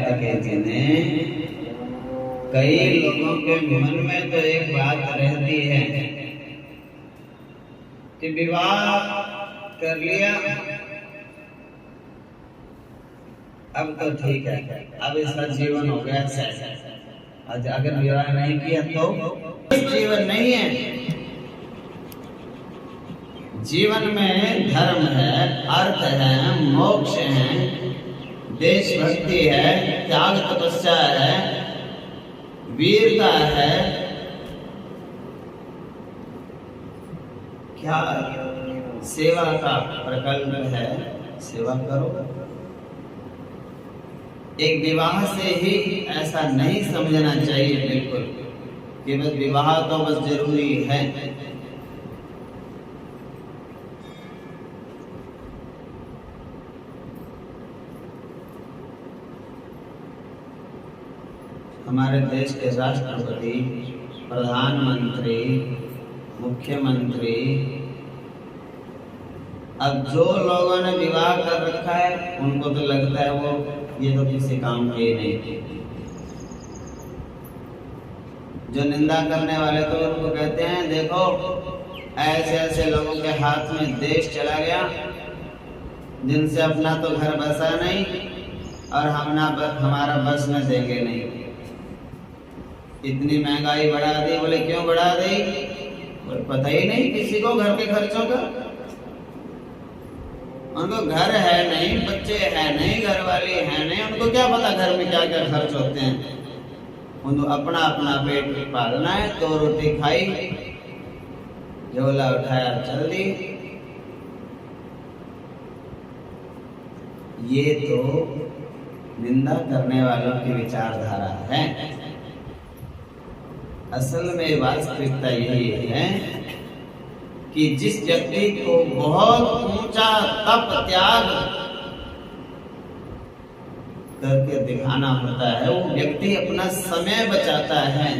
कार्तिकेय जी ने, कई लोगों के मन में तो एक बात रहती है कि विवाह कर लिया, अब तो ठीक है, अब इसका जीवन हो गया सेट। अगर विवाह नहीं किया तो जीवन नहीं है। जीवन में धर्म है, अर्थ है, मोक्ष है, देशभक्ति है, त्याग तपस्या है, वीरता है। क्या सेवा का प्रकल्प है, सेवा करो। एक विवाह से ही ऐसा नहीं समझना चाहिए बिल्कुल कि बस विवाह तो बस जरूरी है। हमारे देश के राष्ट्रपति, प्रधानमंत्री, मुख्यमंत्री, अब जो लोगों ने विवाह कर रखा है उनको तो लगता है वो ये तो किसी काम के नहीं। जो निंदा करने वाले तो उनको कहते हैं देखो ऐसे ऐसे लोगों के हाथ में देश चला गया जिनसे अपना तो घर बसा नहीं और हमारा बस में देंगे नहीं। इतनी महंगाई बढ़ा दी। बोले क्यों बढ़ा दी? बोले पता ही नहीं किसी को घर के खर्चों का। उनको घर है नहीं, बच्चे है नहीं, घर वाली है नहीं, उनको क्या पता घर में क्या क्या खर्च होते हैं। उनको अपना अपना पेट पालना है। 2 रोटी खाई, झोला उठाया, चल दी। ये तो निंदा करने वालों की विचारधारा है। असल में वास्तविकता यही है कि जिस व्यक्ति को बहुत ऊंचा तप त्याग करके दिखाना होता है, वो व्यक्ति अपना समय बचाता है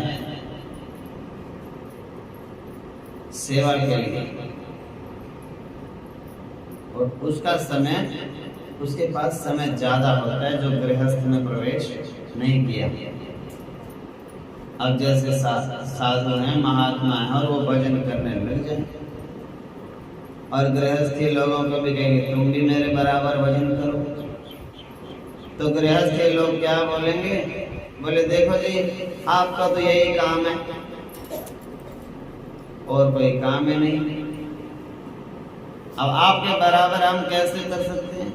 सेवा के लिए, और उसका समय, उसके पास समय ज्यादा होता है जो गृहस्थ में प्रवेश नहीं किया। अब जैसे साधु हैं, महात्मा हैं और वो भजन करने लग जाए, और गृहस्थी लोगों को भी कहेंगे तुम भी मेरे बराबर भजन करो, तो गृहस्थी लोग क्या बोलेंगे? बोले देखो जी आपका तो यही काम है और कोई काम है नहीं, अब आपके बराबर हम कैसे कर सकते हैं?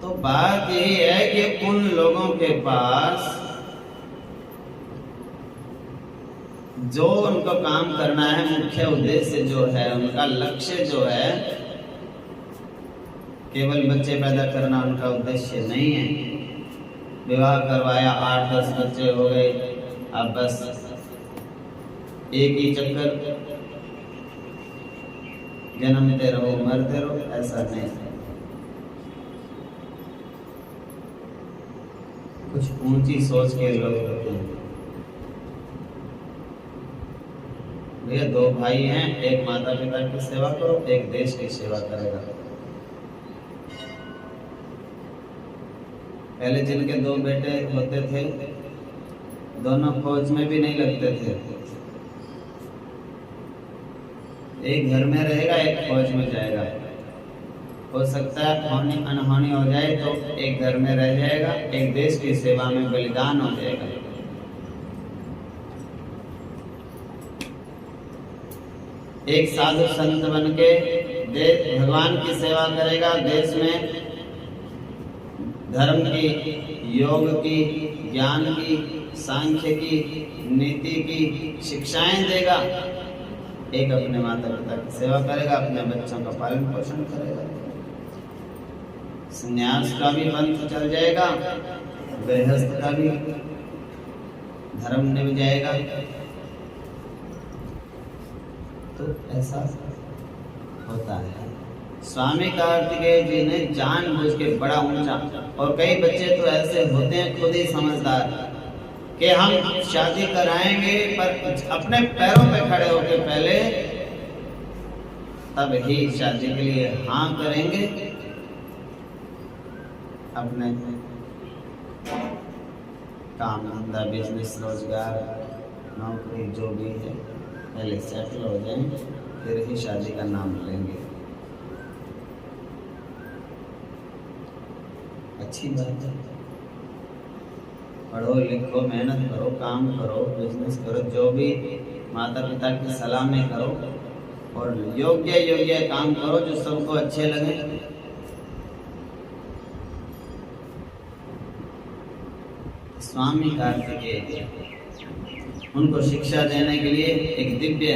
तो बात यही है कि उन लोगों के पास जो उनको काम करना है, मुख्य उद्देश्य जो है, उनका लक्ष्य जो है, केवल बच्चे पैदा करना उनका उद्देश्य नहीं है। विवाह करवाया, 8-10 बच्चे हो गए, अब बस एक ही चक्कर, जन्मते रहो मरते रहो, ऐसा नहीं। कुछ ऊंची सोच के लोग होते हैं। भैया 2 भाई हैं, एक माता पिता की सेवा करो, एक देश की सेवा करेगा। पहले जिनके 2 बेटे होते थे, दोनों फौज में भी नहीं लगते थे। एक घर में रहेगा, एक फौज में जाएगा। हो सकता है होनी अनहोनी हो जाए तो एक घर में रह जाएगा, एक देश की सेवा में बलिदान हो जाएगा। एक साधु संत बन के भगवान की सेवा करेगा, देश में धर्म की, योग की, ज्ञान की, सांख्य की, नीति की शिक्षाएं देगा। एक अपने माता पिता की सेवा करेगा, अपने बच्चों का पालन पोषण करेगा। संन्यास का भी पंथ चल जाएगा, गृहस्थ का भी धर्म निभ जाएगा। तो ऐसा होता है। स्वामी कार्तिकेय जी ने जानबूझ के बड़ा ऊंचा, और कई बच्चे तो ऐसे होते हैं खुद ही समझदार कि हम शादी कराएंगे पर अपने पैरों पे खड़े होके पहले तब ही शादी के लिए हाँ करेंगे। अपने काम धंधा बिजनेस रोजगार नौकरी जो भी है पहले सेटल हो जाएं, फिर ही शादी का नाम लेंगे। अच्छी बात है, पढ़ो लिखो मेहनत करो काम करो बिजनेस करो, जो भी माता पिता की सलाह में करो और योग्य योग्य काम करो जो सबको अच्छे लगे। स्वामी कार्तिकेय उनको शिक्षा देने के लिए एक दिव्य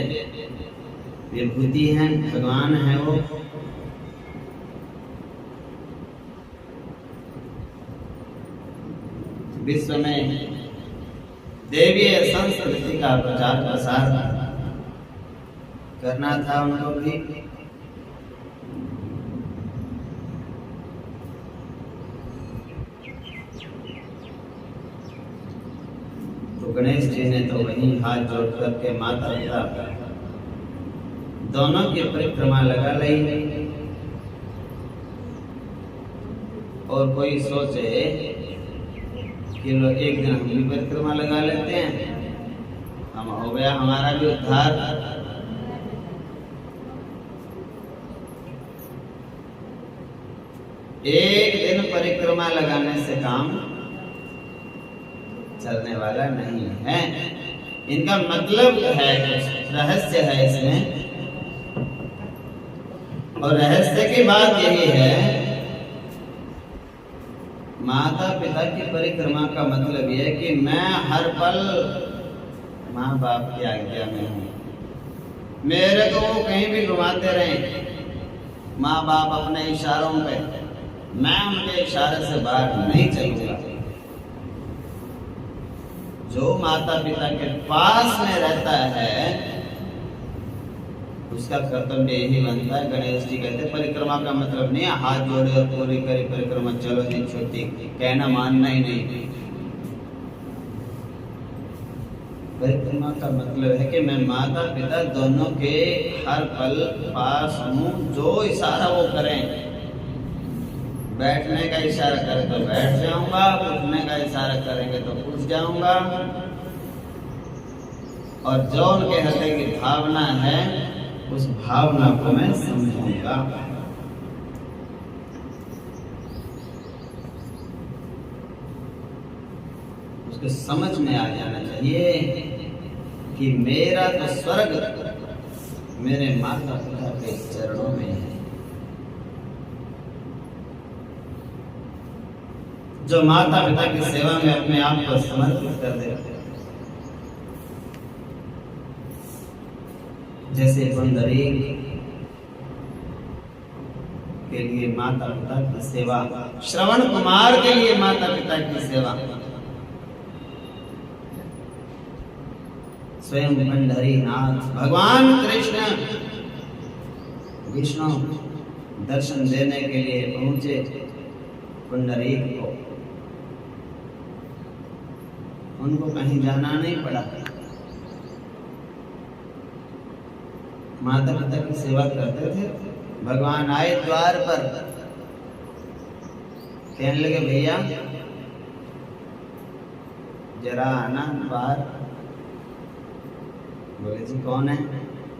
विभूति है, भगवान है वो। विश्व में देवीय संस्कृति का प्रचार प्रसार करना था उनको भी। तो गणेश जी ने तो वहीं हाथ जोड़ करके माता पिता दोनों की परिक्रमा लगा ली। और कोई सोचे कि लोग एक दिन हम भी परिक्रमा लगा लेते हैं, हम हो गया हमारा भी उद्धार। एक दिन परिक्रमा लगाने से काम चलने वाला नहीं है। इनका मतलब है, कुछ रहस्य है इसमें। और रहस्य की बात यही है, माता पिता की परिक्रमा का मतलब यह है कि मैं हर पल माँ बाप की आज्ञा में हूँ। मेरे को वो कहीं भी घुमाते रहे माँ बाप अपने इशारों पे, मैं उनके इशारे से बाहर नहीं चलूंगा। जो माता पिता के पास में रहता है उसका कर्तव्य यही बनता है। गणेश जी कहते परिक्रमा का मतलब नहीं हाथ जोड़े और पूरी करी परिक्रमा, चलो जी छुट्टी, कहना मानना ही नहीं। परिक्रमा का मतलब है कि मैं माता पिता दोनों के हर पल पास हूँ। जो इशारा वो करें, बैठने का इशारा करें तो बैठ जाऊंगा, उठने का इशारा करेंगे तो उठ जाऊंगा। और जो उनके हृदय की भावना है उस भावना को मैं समझूंगा। उसको समझ में आ जाना चाहिए कि मेरा तो स्वर्ग मेरे माता पिता के चरणों में है। जो माता पिता की सेवा में अपने आप को समर्पित कर देते, जैसे पुंडरीक के लिए माता पिता की सेवा, श्रवण कुमार के लिए माता पिता की सेवा, स्वयं पंढरीनाथ भगवान कृष्ण विष्णु दर्शन देने के लिए पहुंचे पुंडरीक को। उनको कहीं जाना नहीं पड़ा, माता पिता की सेवा करते थे। भगवान आए द्वार पर, कहने लगे भैया जरा आना बाहर। बोले जी कौन है?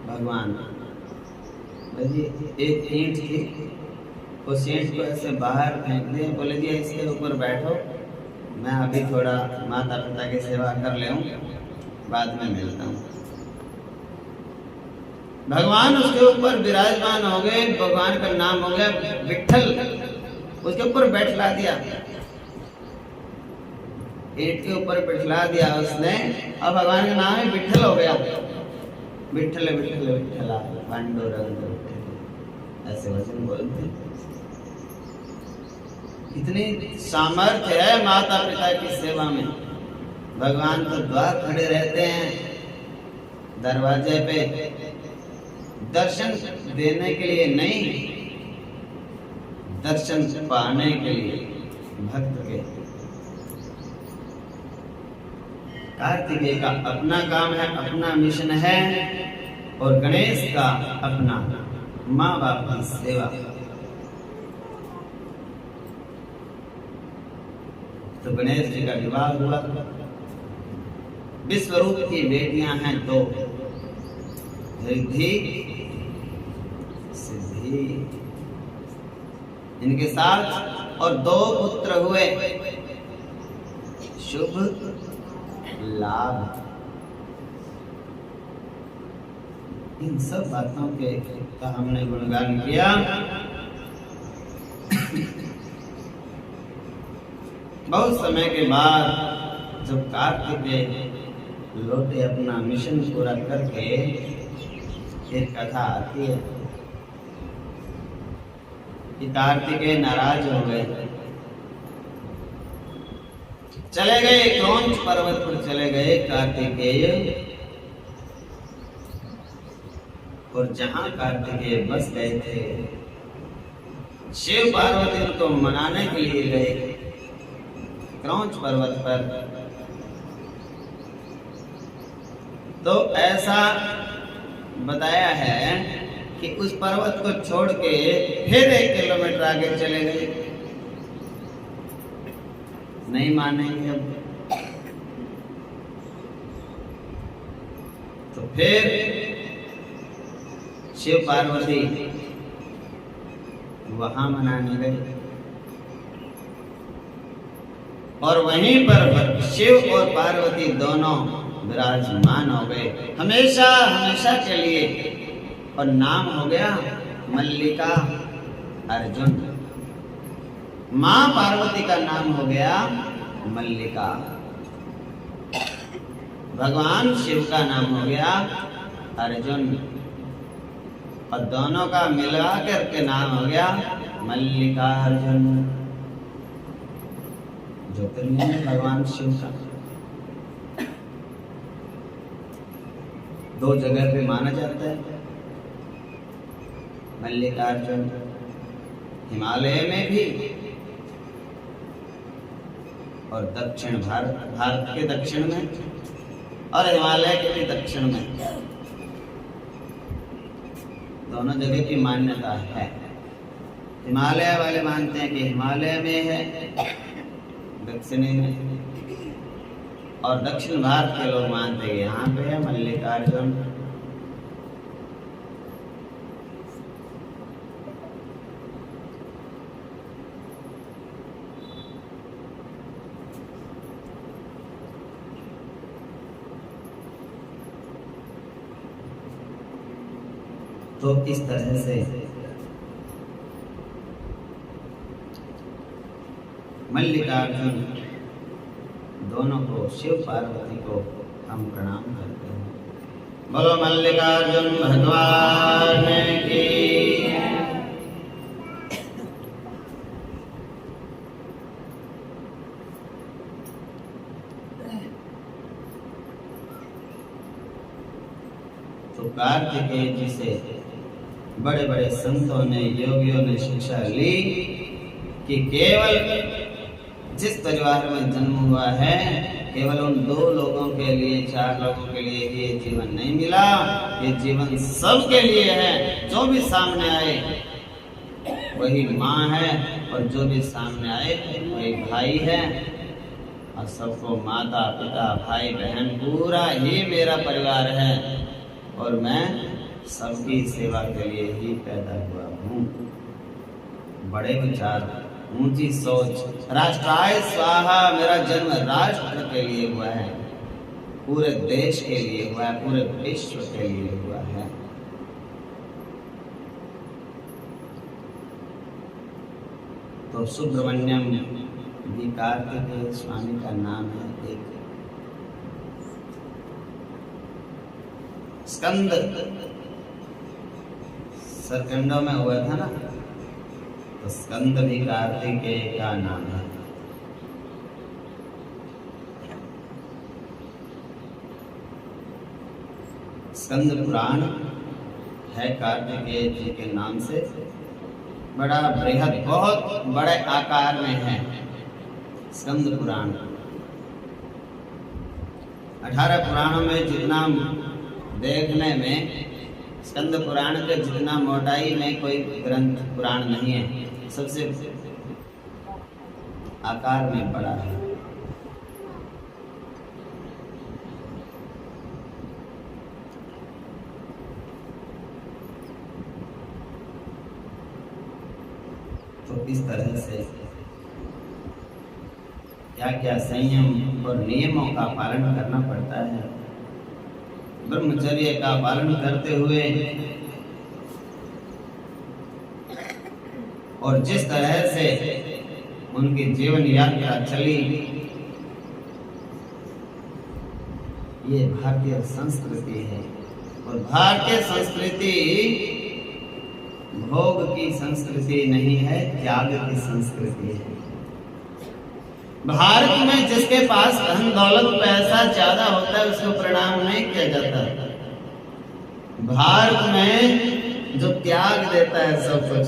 भगवान। बोले जी एक ईंट थी, उस ईंट को ऐसे बाहर फेंक दे। बोले जी इसके ऊपर बैठो, मैं अभी थोड़ा माता पिता की सेवा कर ले, बाद में मिलता हूँ। भगवान उसके ऊपर विराजमान हो गए। भगवान का नाम हो गया विठल, उसके ऊपर बैठला दिया, ईंट के ऊपर बैठला दिया उसने। अब भगवान का नाम है विठल हो गया। विठल विठल विठला पांडुरंग विठल, ऐसे वचन बोलते। इतनी सामर्थ्य है माता पिता की सेवा में। भगवान तो द्वार खड़े रहते हैं दरवाजे पे, दर्शन देने के लिए नहीं, दर्शन पाने के लिए भक्त के। कार्तिकेय का अपना काम है, अपना मिशन है, और गणेश का अपना माँ बाप की सेवा। तो गणेश जी का विवाह हुआ। विश्वरूप की बेटियां हैं दो, रिद्धि सिद्धि, इनके साथ और दो पुत्र हुए, शुभ लाभ। इन सब बातों के का हमने गुणगान किया। बहुत समय के बाद जब कार्तिकेय लौटे अपना मिशन पूरा करके, एक कथा आती है कि कार्तिकेय नाराज हो गए, चले गए क्रौंच पर्वत पर चले गए कार्तिकेय, और जहां कार्तिकेय बस गए थे, शिव पार्वती उनको मनाने के लिए गए क्रौंच पर्वत पर। तो ऐसा बताया है कि उस पर्वत को छोड़ के फिर 1 किलोमीटर आगे चले गए। नहीं मानेंगे अब। तो फिर शिव पार्वती वहां मनाने गए, और वहीं पर शिव और पार्वती दोनों विराजमान हो गए हमेशा हमेशा के लिए, और नाम हो गया मल्लिका अर्जुन। मां पार्वती का नाम हो गया मल्लिका, भगवान शिव का नाम हो गया अर्जुन, और दोनों का मिला करके नाम हो गया मल्लिकार्जुन। ज्योतिर्लिंग भगवान शिव का 2 जगह पे माना जाता है। मल्लिकार्जुन हिमालय में भी, और दक्षिण भारत के दक्षिण में, और हिमालय के भी दक्षिण में, दोनों जगह की मान्यता है। हिमालय वाले मानते हैं कि हिमालय में है, दक्षिणी में, और दक्षिण भारत के लोग मानते हैं यहाँ पे है मल्लिकार्जुन। तो इस तरह से मल्लिकार्जुन दोनों को, शिव पार्वती को हम प्रणाम करते हैं। बोलो मल्लिकार्जुन भगवान की। तो कार्तिकेय जी से बड़े बड़े संतों ने, योगियों ने शिक्षा ली कि केवल जिस परिवार में जन्म हुआ है, केवल उन 2 लोगों के लिए, 4 लोगों के लिए ये जीवन नहीं मिला, ये जीवन सबके लिए है। जो भी सामने आए वही माँ है, और जो भी सामने आए वही भाई है, और सबको माता पिता भाई बहन पूरा ही मेरा परिवार है, और मैं सबकी सेवा के लिए ही पैदा हुआ हूँ। बड़े विचार, ऊंची सोच। राष्ट्राय स्वाहा, मेरा जन्म राष्ट्र के लिए हुआ है, पूरे देश के लिए हुआ है, पूरे विश्व के लिए हुआ है। तो सुब्रमण्यम भी कार्तिकेय स्वामी का नाम है। एक स्कंद सरकंडों में हुआ था ना, तो स्कंद भी कार्तिकेय का नाम है। स्कंद पुराण है कार्तिकेय जी के नाम से, बड़ा बृहद, बहुत बड़े आकार में है स्कंद पुराण। 18 पुराणों में जितना देखने में, स्कंद पुराण के जितना मोटाई में कोई ग्रंथ पुराण नहीं है, सबसे आकार में बड़ा है। तो इस तरह से क्या क्या संयम और नियमों का पालन करना पड़ता है। ब्रह्मचर्य का पालन करते हुए और जिस तरह से उनकी जीवन यात्रा चली, ये भारतीय संस्कृति है। और भारतीय संस्कृति भोग की संस्कृति नहीं है, त्याग की संस्कृति है। भारत में जिसके पास धन दौलत पैसा ज्यादा होता है उसको प्रणाम नहीं किया जाता। भारत में जो त्याग देता है सब कुछ,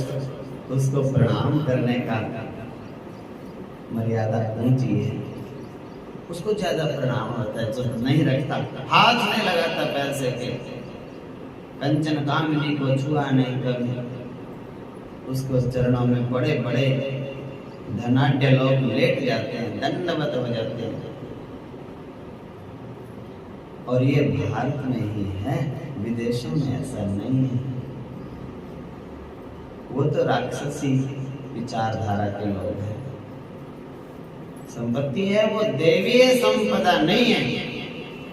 उसको प्रणाम करने का मर्यादा ऊंची है, उसको ज्यादा प्रणाम होता है। जो नहीं रखता, हाथ नहीं लगाता पैसे के, कंचन कामिनी को छुआ नहीं कभी, उसको चरणों में बड़े बड़े धनाढ्य लोग लेट जाते हैं, दंडवत हो जाते हैं। और ये भारत में ही है, विदेशों में ऐसा नहीं है। वो तो राक्षसी विचारधारा के लोग हैं। संपत्ति है वो देवीय संपदा नहीं है,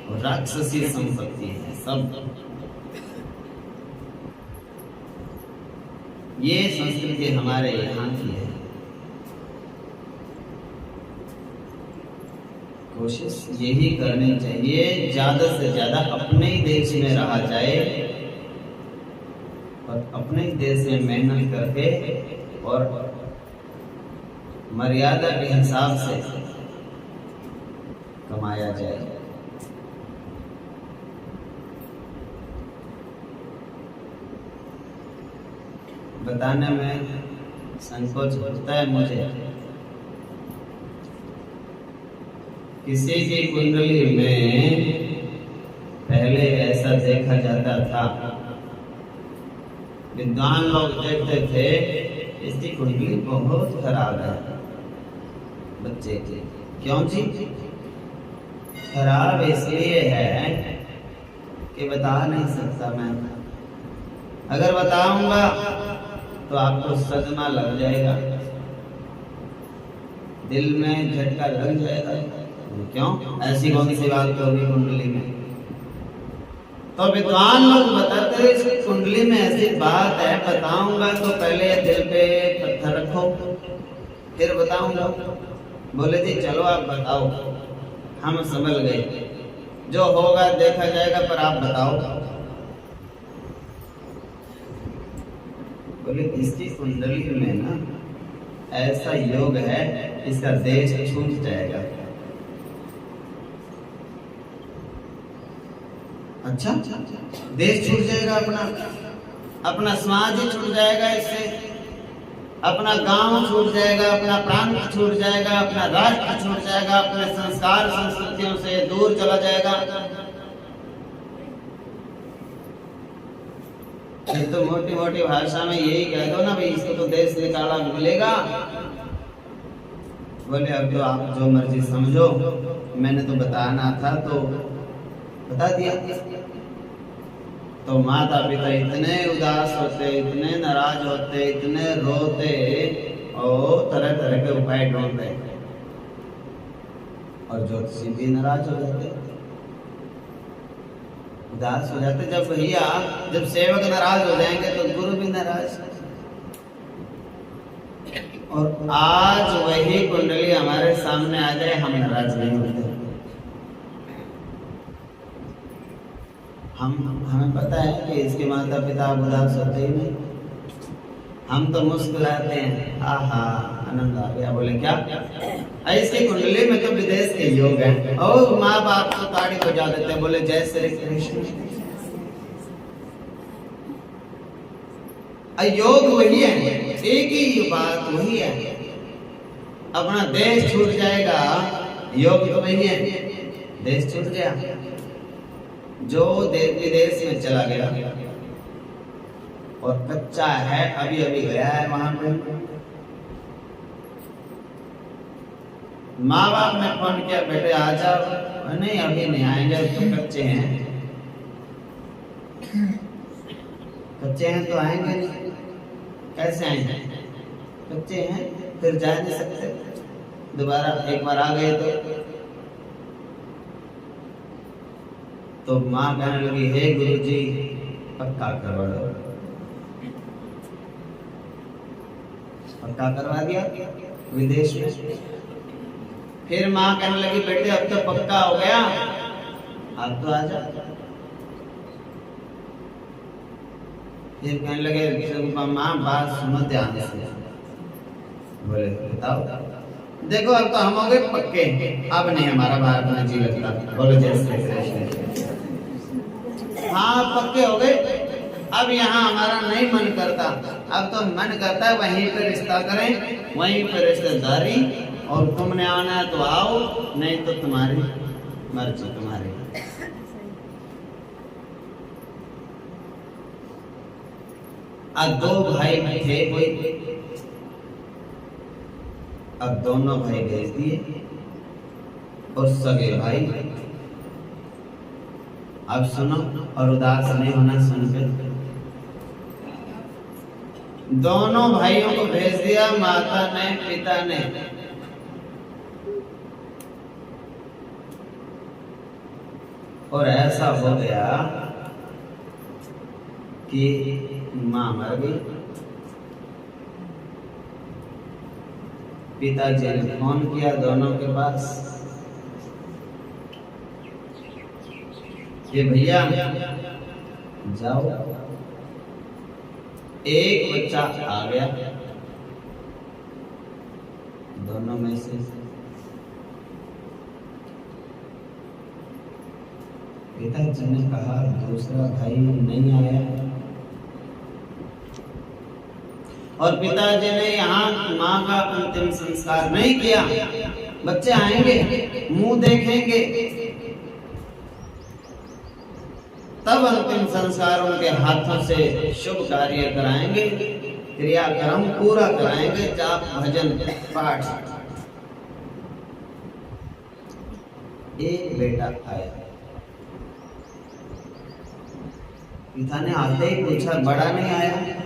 वो राक्षसी संपत्ति है सब। ये संस्कृति हमारे यहाँ की है। कोशिश यही करनी चाहिए ज्यादा से ज्यादा अपने ही देश में रहा जाए और अपने ही देश में मेहनत करके और मर्यादा के हिसाब से कमाया जाए। बताने में संकोच होता है मुझे। किसी की कुंडली में पहले ऐसा देखा जाता था, विद्वान लोग देखते थे इसकी कुंडली बहुत खराब है बच्चे की। क्यों जी? खराब इसलिए है कि बता नहीं सकता मैं, अगर बताऊंगा तो आपको सदमा लग जाएगा, दिल में झटका लग जाएगा। क्यों? ऐसी कौन सी बात होगी कुंडली में? तो विद्वान लोग बताते हैं इस कुंडली में ऐसी बात है, बताऊंगा तो पहले दिल पे पत्थर रखो फिर बताऊंगा। बोले जी चलो आप बताओ, हम समझ गए, जो होगा देखा जाएगा, पर आप बताओ। बोले इसकी कुंडली में ना ऐसा योग है, इसका देश छूट जाएगा। अच्छा, देश छूट जाएगा, अपना समाज ही छूट जाएगा, इससे अपना गांव छूट जाएगा, अपना प्रांत छूट जाएगा, अपना राष्ट्र छूट जाएगा, अपने संस्कार संस्कृतियों से दूर चला जाएगा। तो मोटी मोटी भाषा में यही कह दो ना भाई, इसको तो देश निकाला मिलेगा। बोले अब तो आप जो मर्जी समझो, मैंने तो बताना था तो बता दिया। तो माता पिता इतने उदास होते, इतने नाराज होते, इतने रोते और तरह तरह के उपाय ढूंढते, और ज्योतिषी भी नाराज हो जाते, उदास हो जाते। जब भैया जब सेवक नाराज हो जाएंगे तो गुरु भी नाराज। और आज वही कुंडली हमारे सामने आ जाए, हम नाराज नहीं होते। हमें पता है कि इसके माता पिता उदास होते ही नहीं, हम तो मुस्कुराते हैं, आहा आनंद आ गया। बोले क्या? इसकी कुंडली में तो विदेश के योग हैं, और माँ बाप तो ताड़ी बजा देते हैं, बोले जय श्री कृष्ण। योग वही है, एक ही बात वही है, अपना देश छूट जाएगा, योग तो वही है, देश छूट गया। जो विदेश में चला गया और कच्चा है, अभी अभी गया है वहां पे, माँ बाप ने फोन किया बेटे आ जाओ, नहीं अभी नहीं आएंगे, तो कच्चे हैं। कच्चे हैं तो आएंगे नहीं, कैसे आएंगे? बच्चे हैं, फिर जा नहीं सकते, दोबारा एक बार आ गए तो माँ कहने लगी, हे गुरुजी पक्का करवा दो। पक्का करवा दिया विदेश में। फिर माँ कहने लगी, बेटे अब तो पक्का हो गया, अब तो आ जा। फिर कहने लगे, माँ बात सुनो ध्यान से। बोले बताओ। देखो अब तो हम हो गए पक्के, अब नहीं हमारा भारत में जी लगता। बोलो जय श्री कृष्ण। हाँ पक्के हो गए, अब यहाँ हमारा नहीं मन करता, अब तो मन करता है वहीं पे रिश्ता करें, वहीं पे रिश्तेदारी, और तुमने आना है तो आओ, नहीं तो तुम्हारी मर्जी तुम्हारी। अब दो भाई थे कोई, अब दोनों भाई भेज दिए और सगे भाई। अब सुनो और उदास नहीं होना सुनकर। दोनों भाइयों को भेज दिया माता ने पिता ने। और ऐसा हो गया कि मां मर गई। पिताजी ने फोन किया दोनों के पास कि भैया जाओ। एक बच्चा आ गया दोनों में से। पिताजी ने कहा दूसरा भाई नहीं आया, और पिताजी ने यहाँ माँ का अंतिम संस्कार नहीं किया। बच्चे आएंगे, मुंह देखेंगे, तब अंतिम संस्कार उनके हाथों से शुभ कार्य कराएंगे, क्रियाक्रम पूरा कराएंगे, जाप भजन पाठ। एक बेटा आया, पिता ने आते ही पूछा बड़ा नहीं आया?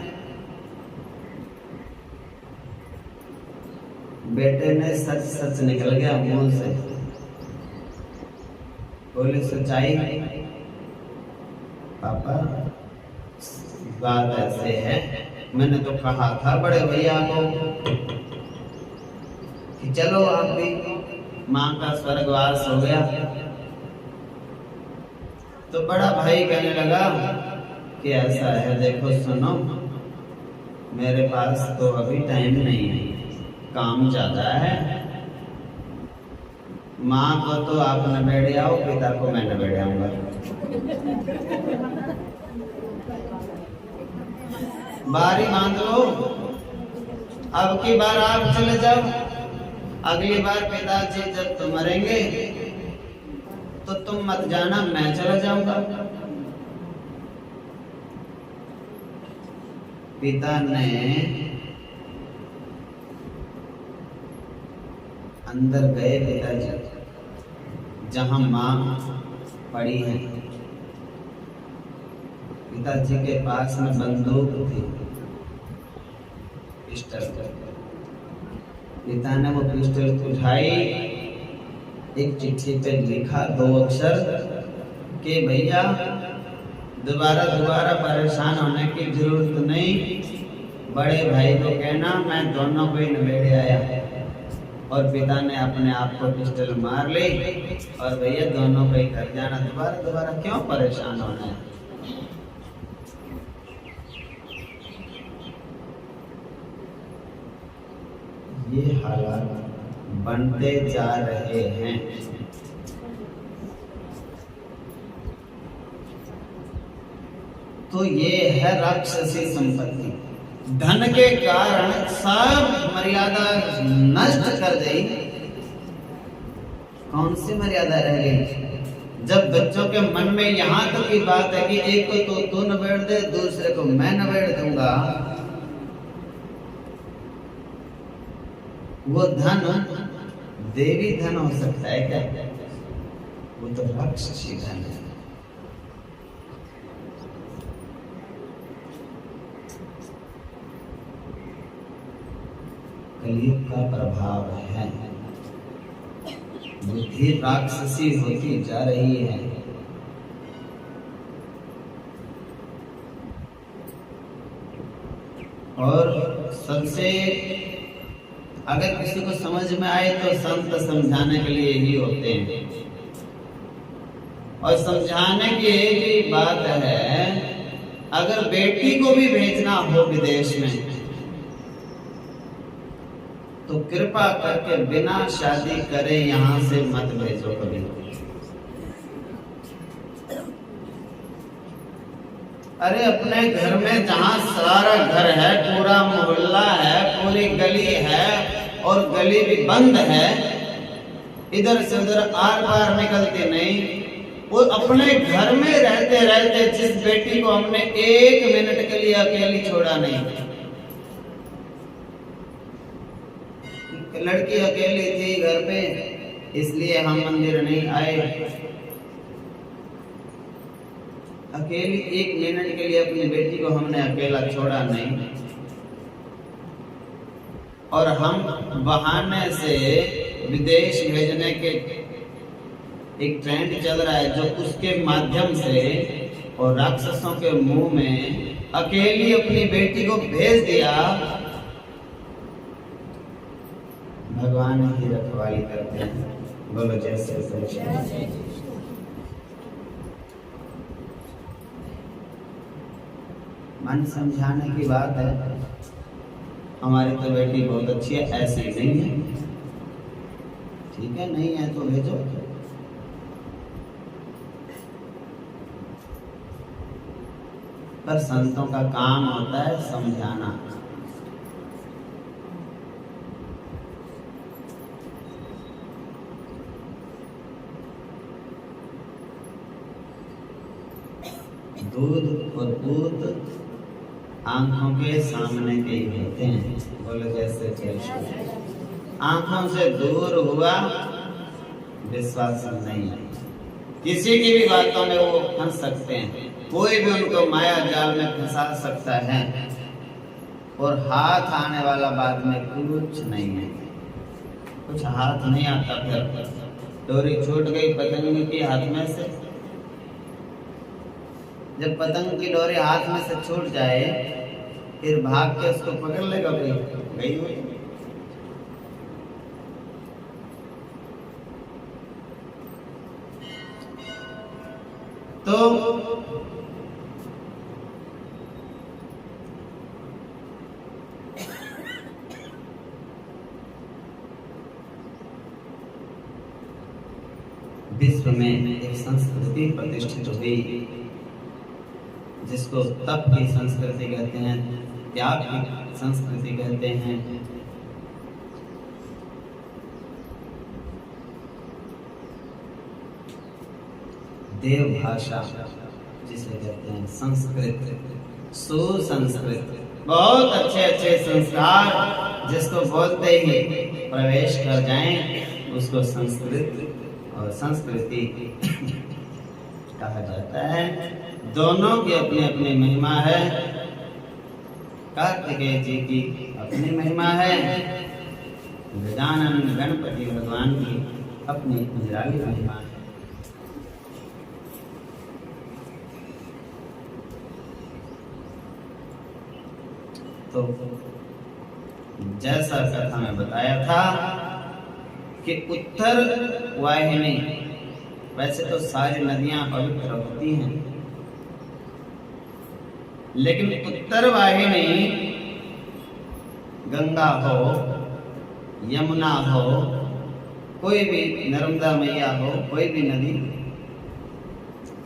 बेटे ने सच सच निकल गया मुंह से, बोले सच्चाई पापा बात ऐसे है, मैंने तो कहा था बड़े भैया को कि चलो आप भी, माँ का स्वर्गवास हो गया। तो बड़ा भाई कहने लगा कि ऐसा है, देखो सुनो, मेरे पास तो अभी टाइम नहीं है, काम ज्यादा है। माँ को तो आप नबेड़े आओ, पिता को मैं नबेड़े आऊंगा। बारी बांध लो, अब की बार आप चले जाओ, अगली बार पिताजी जब तुम मरेंगे तो तुम मत जाना, मैं चला जाऊंगा। पिता ने अंदर गए, पिताजी जहां मां पड़ी है। पिताजी के पास में बंदूक थी, पिस्टल। पिता ने वो पिस्टल उठाई, एक चिट्ठी पे लिखा 2 अक्षर कि भैया दोबारा परेशान होने की जरूरत नहीं, बड़े भाई को कहना मैं दोनों को ही नबेड़े आया। और पिता ने अपने आप को पिस्टल मार ली, और भैया दोनों को ही घर जाना, दोबारा क्यों परेशान होना है। ये हालात बनते जा रहे हैं। तो ये है राक्षसी संपत्ति, धन के कारण सब मर्यादा नष्ट कर दी। कौन सी मर्यादा रह गई? जब बच्चों के मन में यहाँ तक की बात है कि एक को तो तू नबेड़ दे, दूसरे को मैं नबेड़ दूंगा, वो धन देवी धन हो सकता है क्या? वो तो राक्षसी धन है। कलयुग का प्रभाव है। बुद्धि राक्षसी होती जा रही है। और सबसे अगर किसी को समझ में आए तो संत समझाने के लिए ही होते हैं। और समझाने की एक ही बात है, अगर बेटी को भी भेजना हो विदेश में तो कृपा करके बिना शादी करे यहाँ से मत भेजो कभी। अरे अपने घर में जहाँ सारा घर है, पूरा मोहल्ला है, पूरी गली है और गली भी बंद है, इधर से उधर आर पार निकलते नहीं, वो अपने घर में रहते रहते जिस बेटी को हमने 1 मिनट के लिए अकेली छोड़ा नहीं, लड़की अकेली थी घर पे इसलिए हम मंदिर नहीं आए, अकेली 1 मिनट के लिए अपनी बेटी को हमने अकेला छोड़ा नहीं। और हम बहाने से विदेश भेजने के एक ट्रेंड चल रहा है, जो उसके माध्यम से और राक्षसों के मुंह में अकेली अपनी बेटी को भेज दिया। भगवान की रखवाली करते हैं। बोलो जैसे मन समझाने की बात है। हमारी तो बेटी बहुत अच्छी है, ऐसी नहीं है, ठीक है, नहीं है तो भेजो। पर संतों का काम होता है समझाना। दूध और दूध आंखों के सामने के ही होते हैं। बोलो जैसे आंखों से दूर हुआ विश्वास नहीं है। किसी की भी बातों में वो फंस सकते हैं, कोई भी उनको माया जाल में फंसा सकता है और हाथ आने वाला बाद में कुछ नहीं है, कुछ हाथ नहीं आता। फिर डोरी छूट गई पतंग की हाथ में से, जब पतंग की डोरी हाथ में से छूट जाए फिर भाग के उसको पकड़ लेगा कोई, गई हुई। तो विश्व में एक संस्कृति प्रतिष्ठित हुई जिसको तप की संस्कृति कहते हैं, त्याग की संस्कृति कहते हैं। देव भाषा जिसे कहते हैं, संस्कृत, सुसंस्कृत, बहुत अच्छे अच्छे संस्कार जिसको बोलते ही प्रवेश कर जाएं उसको संस्कृत और संस्कृति कहा जाता है। दोनों की अपनी अपनी महिमा है। कार्तिकेय जी की अपनी महिमा है, गजानन गणपति भगवान की अपनी निराली महिमा है। तो जैसा कथा में बताया था कि उत्तर वाहिनी, वैसे तो सारी नदियां पवित्र होती हैं, लेकिन उत्तर वाहिनी गंगा हो, यमुना हो, कोई भी नर्मदा मैया हो, कोई भी नदी,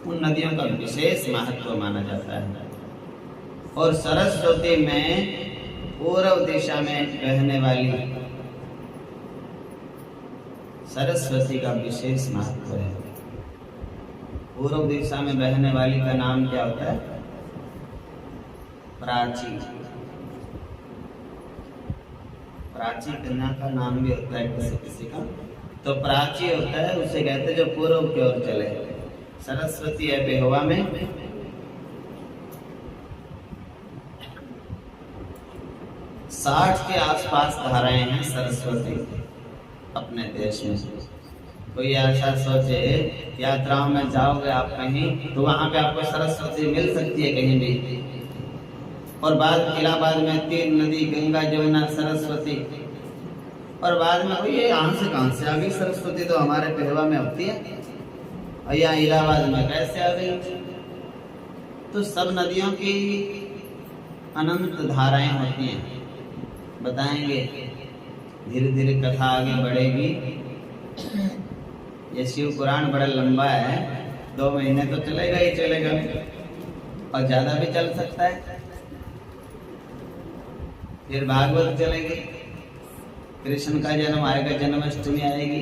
उन नदियों का विशेष महत्व माना जाता है। और सरस्वती में पूर्व दिशा में बहने वाली सरस्वती का विशेष महत्व है। पूर्व दिशा में बहने वाली का नाम क्या होता है? प्राची। प्राची कन्या का नाम भी होता है किसी किसी का, तो प्राची होता है, उसे कहते हैं जो पूर्व की ओर चले। सरस्वती है बेहवा में, 60 के आसपास धाराएं हैं सरस्वती अपने देश में। कोई ऐसा सोचे, यात्राओं में जाओगे आप कहीं तो वहां पे आपको सरस्वती मिल सकती है कहीं भी। और बाद इलाहाबाद में 3 नदी, गंगा, जमुना, सरस्वती। और बाद में ये कहां से आ गई सरस्वती, तो हमारे पेहवा में होती है और यहाँ इलाहाबाद में कैसे आ गई। तो सब नदियों की अनंत धाराएं होती हैं। बताएंगे, धीरे धीरे कथा आगे बढ़ेगी। ये शिव पुराण बड़ा लंबा है, 2 महीने तो चलेगा ही चलेगा और ज्यादा भी चल सकता है। फिर भागवत चलेगी, कृष्ण का जन्म आएगा, जन्माष्टमी आएगी।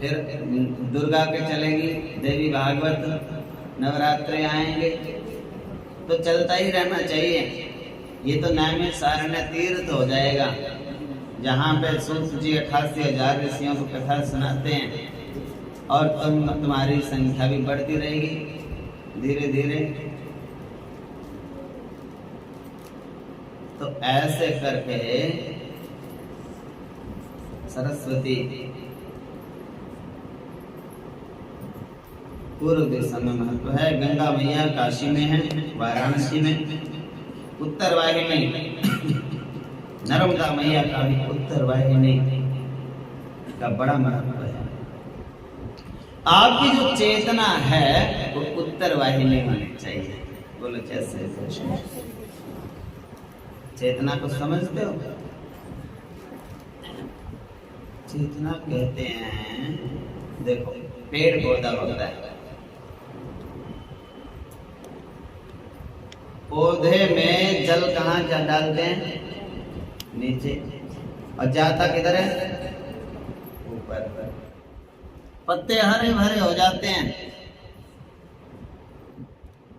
फिर दुर्गा के चलेगी, देवी भागवत, नवरात्रे आएंगे। तो चलता ही रहना चाहिए। ये तो नैमिषारण्य तीर्थ हो जाएगा, जहाँ पे सूत जी 88,000 ऋषियों को कथा सुनाते हैं और तुम्हारी संख्या भी बढ़ती रहेगी धीरे धीरे। तो ऐसे करके सरस्वती पूर्व दिशा में महत्व है। गंगा मैया काशी में है, वाराणसी में। उत्तर वाहिनी नर्मदा मैया का भी उत्तर वाहिनी का बड़ा महत्व है। आपकी जो चेतना है वो उत्तर वाहिनी होनी चाहिए। बोलो कैसे? चेतना को समझते हो? चेतना कहते हैं, देखो पेड़ पौधा होता है, पौधे में जल कहाँ डालते हैं? नीचे। और जाता किधर है? ऊपर। पत्ते हरे भरे हो जाते हैं,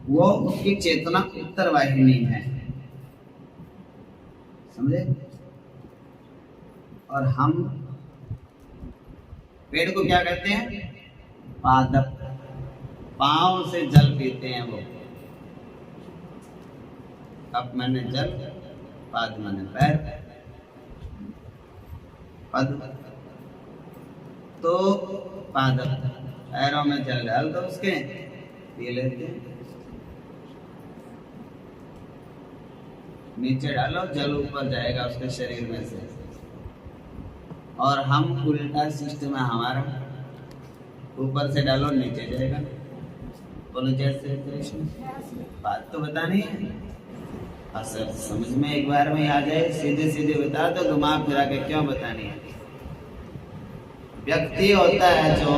वो उसकी चेतना उत्तर वाहिनी है, समझे? और हम पेड़ को क्या कहते हैं? पादप। पांव से जल पीते हैं वो। कप मैंने जल, पाद मैंने पैर, पद तो पादप। पैरों में जल डाल दो उसके, पी लेते हैं। नीचे डालो, जल ऊपर जाएगा उसके शरीर में से। और हम उल्टा सिस्टम है हमारा, ऊपर से डालो नीचे जाएगा। बोलो जैसे कृष्ण। बात तो बतानी है, असर समझ में एक बार में आ जाए, सीधे सीधे बता दो, दिमाग फिरा के क्यों बतानी है। व्यक्ति होता है जो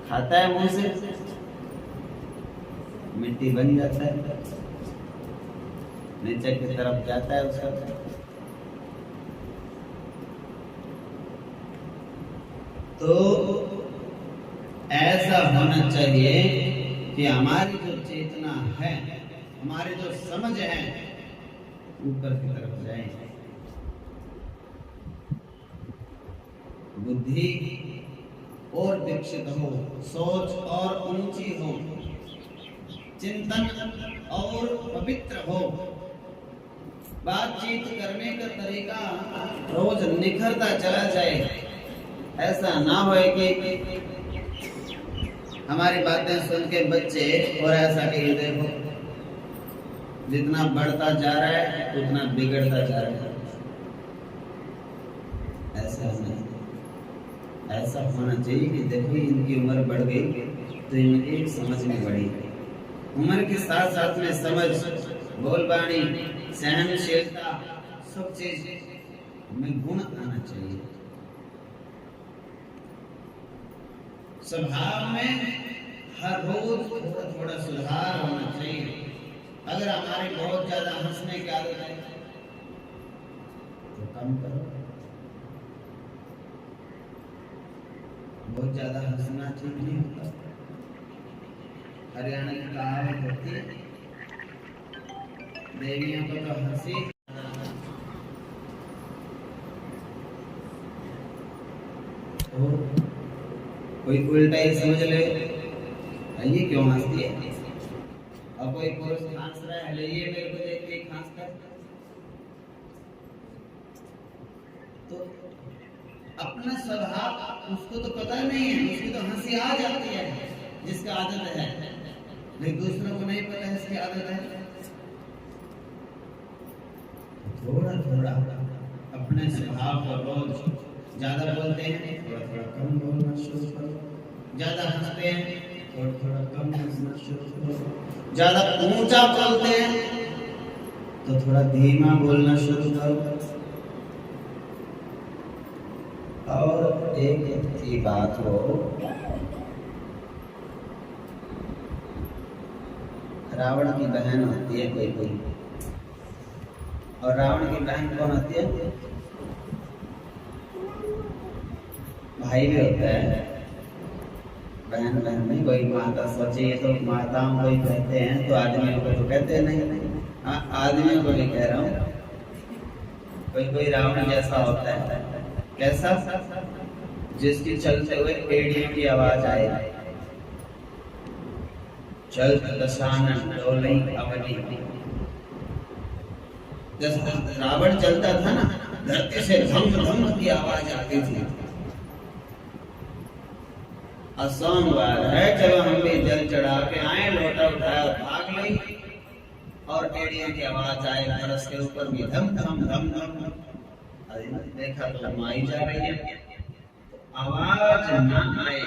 खाता है मुंह से, मिट्टी बन जाता है, नीचे की तरफ जाता है उसका। तो ऐसा होना चाहिए कि हमारी जो चेतना है, हमारी जो समझ है, ऊपर की तरफ जाए। बुद्धि और विकसित हो, सोच और ऊंची हो, चिंतन और पवित्र हो, बातचीत करने का तरीका रोज निखरता चला जाए। ऐसा ना हो कि हमारी बातें सुन के बच्चे और ऐसा कि देखो जितना बढ़ता जा रहा है उतना बिगड़ता जा रहा है। ऐसा नहीं, ऐसा होना चाहिए कि देखो इनकी उम्र बढ़ गई तो इनकी समझ में बढ़ी। उम्र के साथ साथ में समझ, बोलबानी, सहनशीलता, सब चीज में गुण आना चाहिए। स्वभाव में हर रोज थोड़ा थोड़ा सुधार होना चाहिए। अगर हमारे बहुत ज्यादा हंसने की आदत है तो कम करो। बहुत ज्यादा हंसना ठीक नहीं होता। हरियाणा की कहावत होती है, देवियों को तो हंसी तो कोई उल्टा ही समझ ले, ये क्यों हंसती है। और कोई पुरुष खांस रहा है, ये मेरे को देख के खांसता है, तो अपना स्वभाव उसको तो पता नहीं है, उसकी तो हंसी आ जाती है जिसका आदत है, लेकिन दूसरों को नहीं पता है इसकी आदत है। थोड़ा थोड़ा अपने स्वभाव को रोज, ज्यादा बोलते हैं थोड़ा थोड़ा कम बोलना शुरू करो, ज्यादा हंसते हैं थोड़ा थोड़ा कम हंसना शुरू करो, ज्यादा ऊंचा बोलते हैं तो थोड़ा धीमा बोलना शुरू करो। और एक अच्छी बात हो, रावण की बहन होती है कोई कोई, और रावण की बहन कौन होती है? भाई भी होता है, बहन बहन नहीं, कोई माता। सोचिए तो माताओं को ही कहते हैं, तो आदमियों को तो कहते नहीं। हाँ, आदमियों को भी कह रहा हूँ, कोई कोई रावण जैसा होता है। कैसा? जिसकी चलते हुए एड़ियों की आवाज आए, चल दशानन डोलई अवनी। जब रावण चलता था ना, धरती से धम धम की आवाज आती थी। सोमवार है, चलो हम भी जल चढ़ा के आए, लोटा उठाया और भाग ली, और एड़ियों की आवाज आए फरस के ऊपर भी धम धम धम धम। देखा तो माई जा रही है, आवाज ना आए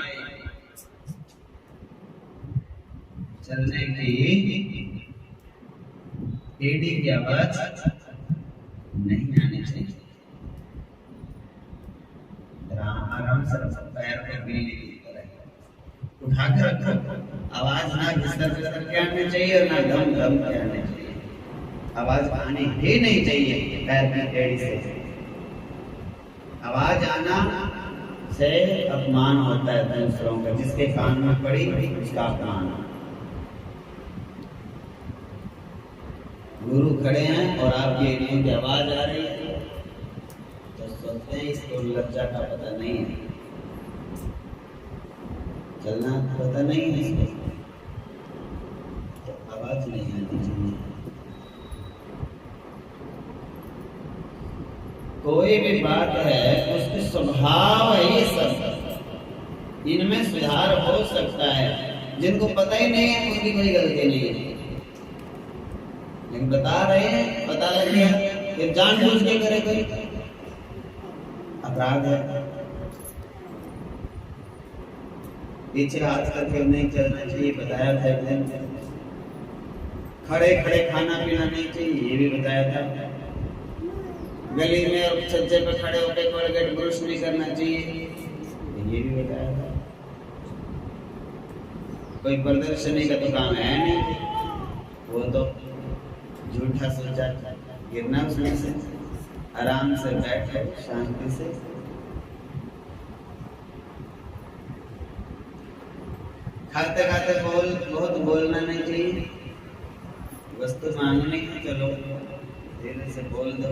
चलने की, एड़ी की आवाज नहीं आनी चाहिए। आराम से पैर पे गिरने की उठा के रखो, आवाज ना घिसर घिसर के आनी चाहिए और ना धम धम के आनी चाहिए। आवाज आनी ही नहीं चाहिए पैर की एड़ी से। आवाज आना से अपमान होता है दूसरों का, जिसके कान में पड़ी उसका अपमान। गुरु खड़े हैं और आपकी एड़ियों की आवाज आ रही है, तो सोचते हैं इसको लज्जा का पता नहीं है, चलना पता नहीं है इसको, तो आवाज नहीं आनी चाहिए। कोई भी बात है, उसके स्वभाव है ये सब, इनमें सुधार हो सकता है। जिनको पता ही नहीं है उनकी कोई गलती नहीं है, लेकिन बता रहे हैं, पता लग गया कि जानबूझ के करे कोई अपराध है। पीछे हाथ करके नहीं चलना चाहिए, बताया था एक दिन। खड़े खड़े खाना पीना नहीं चाहिए, ये भी बताया था। गली में और छज्जे पे खड़े होकर कोलगेट ब्रश नहीं करना चाहिए, ये भी बताया था। कोई प्रदर्शनी का तो काम है नहीं, वो तो झूठा सोचा, गिरना उसमें से। आराम से बैठे शांति से, खाते खाते बहुत बोलना नहीं चाहिए। वस्तु मांगनी है, चलो धीरे से बोल दो,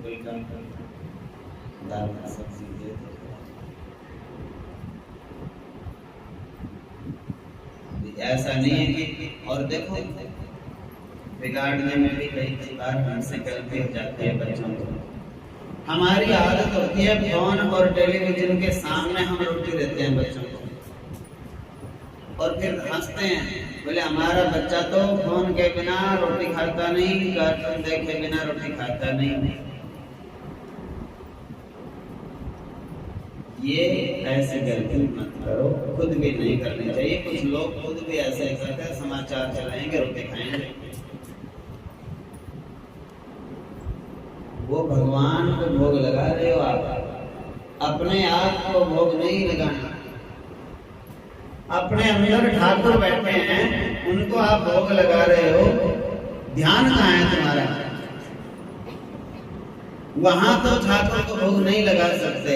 कोई काम दाल का सब्जी दे दो। ऐसा नहीं है कि, और देखो बिगाड़ने में भी कई बार हमसे गलती हो जाती है बच्चों को। हमारी आदत होती है फोन और टेलीविजन के सामने हम रोटी देते हैं बच्चों को, और फिर हंसते हैं, बोले हमारा बच्चा तो फोन के बिना रोटी खाता नहीं, कार्टून देखे बिना रोटी खाता नहीं। ये ऐसी गलती मत करो, खुद भी नहीं करनी चाहिए। कुछ लोग खुद भी ऐसे करते हैं, समाचार चलाएंगे रोटी खाएंगे। वो भगवान को भोग लगा रहे हो आप, अपने आप को भोग नहीं लगाना। अपने अंदर ठाकुर बैठे हैं, उनको आप भोग लगा रहे हो, ध्यान कहाँ है तुम्हारा? वहां तो ठाकुर को भोग नहीं लगा सकते।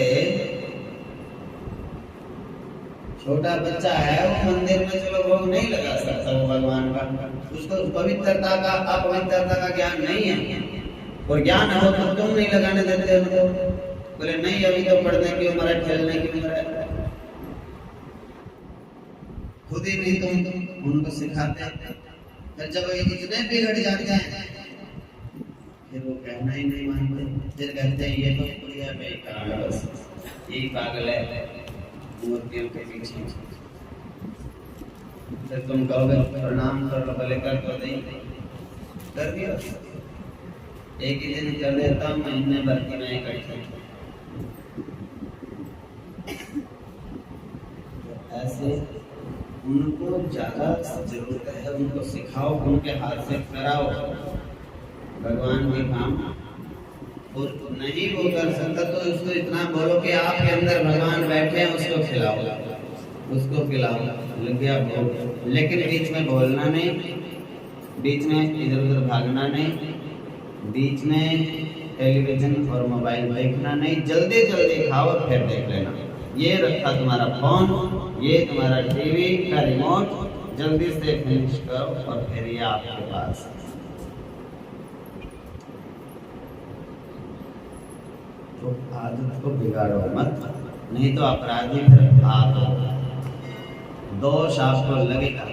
छोटा बच्चा है, वो मंदिर में चलो भोग नहीं लगा सकता, वो भगवान का, उसको पवित्रता का अपवित्रता का ज्ञान नहीं है। और ज्ञान हो तो तुम नहीं लगाने देते उनको, बोले नहीं अभी तो पढ़ने की उम्र है, खेलने की उम्र है। खुद ही नहीं तुम उनको सिखाते। फिर जब इतने बिगड़ जाते हैं फिर वो कहना ही नहीं मानते, फिर कहते हैं ये तो पुड़िया बेकार है, बस यही पागल है मूर्तियों के पीछे। फिर तुम कहोगे प्रणाम कर लो, भले कर तो नहीं कर दिया, एक ही दिन कर देता, महीने भर की नहीं करता। ऐसे उनको ज्यादा जरूरत है, उनको सिखाओ, उनके हाथ से कराओ भगवान के काम। और नहीं वो कर सकता तो उसको इतना बोलो कि आपके अंदर भगवान बैठे हैं, उसको खिलाओ, उसको पिलाओ, लग गया भोग। लेकिन बीच में बोलना नहीं, बीच में इधर उधर भागना नहीं, बीच में टेलीविजन और मोबाइल देखना नहीं, जल्दी जल्दी खाओ और फिर देख लेना। ये रखा तुम्हारा फोन, ये तुम्हारा टीवी का रिमोट, जल्दी से फिनिश करो और फिर ये आपके पास। तो आदत को बिगाड़ो मत, नहीं तो अपराधी फिर आप हो, दोष आपको लगेगा।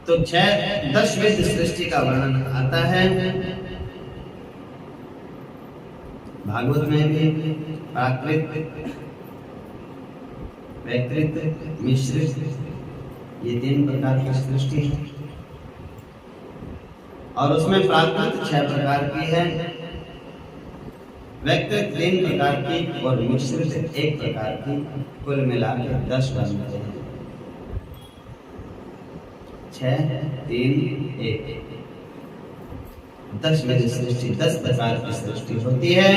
तो 10वीं सृष्टि का वर्णन आता है भागवत में भी। प्राकृत, वैकृत, मिश्रित, ये 3 प्रकार की सृष्टि है। और उसमें प्राकृत 6 प्रकार की है, वैकृत 3 प्रकार की और मिश्रित 1 प्रकार की, कुल मिलाकर 10 बनते हैं। 6, 3, 1, 10 में सृष्टि, 10 प्रकार की सृष्टि होती है।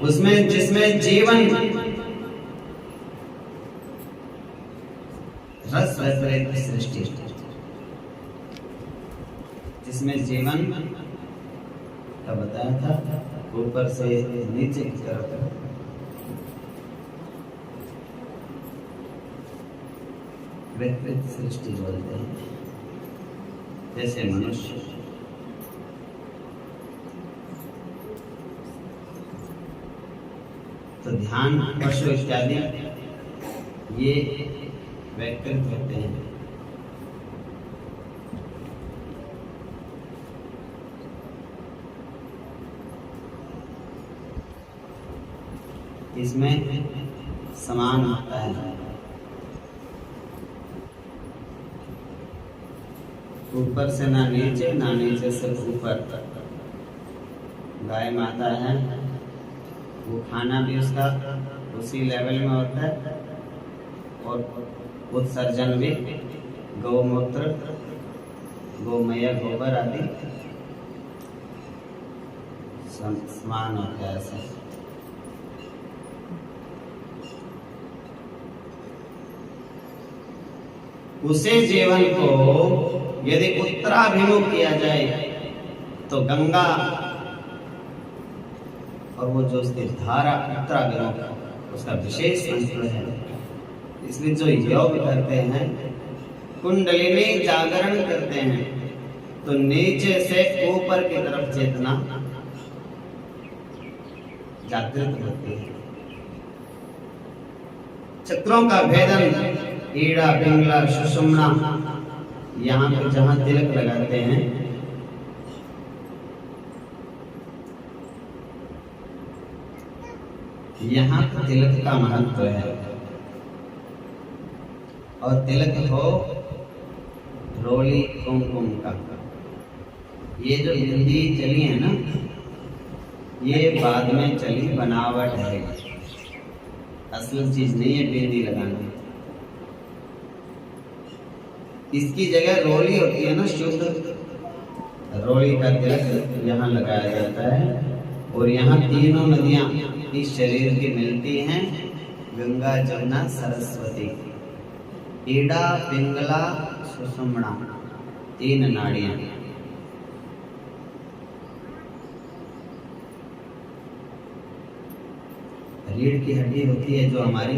उसमें जिसमें जीवन रस विपरीत सृष्टि, जिसमें जीवन का बताया था ऊपर से नीचे की तरफ विपरीत सृष्टि बोलते हैं, जैसे मनुष्य। तो ध्यान, पशु इत्यादि ये वैकृत होते हैं। इसमें समान होता है, ऊपर से ना नीचे, ना नीचे से ऊपर। गाय माता है, वो खाना भी उसका उसी लेवल में होता है, और उत्सर्जन भी गौमूत्र, गोमय, गोबर आदि समान होता है। ऐसा उसे जीवन को यदि उत्तराभिमुख किया जाए तो गंगा और वो जो उसकी धारा उत्तराभिमुख, उसका विशेष अंतर है। इसलिए जो योग करते हैं, कुंडलिनी जागरण करते हैं, तो नीचे से ऊपर की तरफ चेतना जागृत होती है। चक्रों का भेदन, ईड़ा, पिंगला, सुषुम्ना, यहाँ पे जहाँ तिलक लगाते हैं, यहाँ तिलक का महत्व है। और तिलक हो रोली कुमकुम का। ये जो बिंदी चली है ना, ये बाद में चली बनावट है, असल चीज नहीं है बिंदी लगाना। इसकी जगह रोली होती है ना, शुद्ध रोली का तिलक यहाँ लगाया जाता है। और यहाँ तीनों नदियाँ इस शरीर की मिलती हैं, गंगा, जमुना, सरस्वती। ईड़ा, पिंगला, सुषुम्ना, 3 नाड़ियाँ। रीढ़ की हड्डी होती है जो हमारी,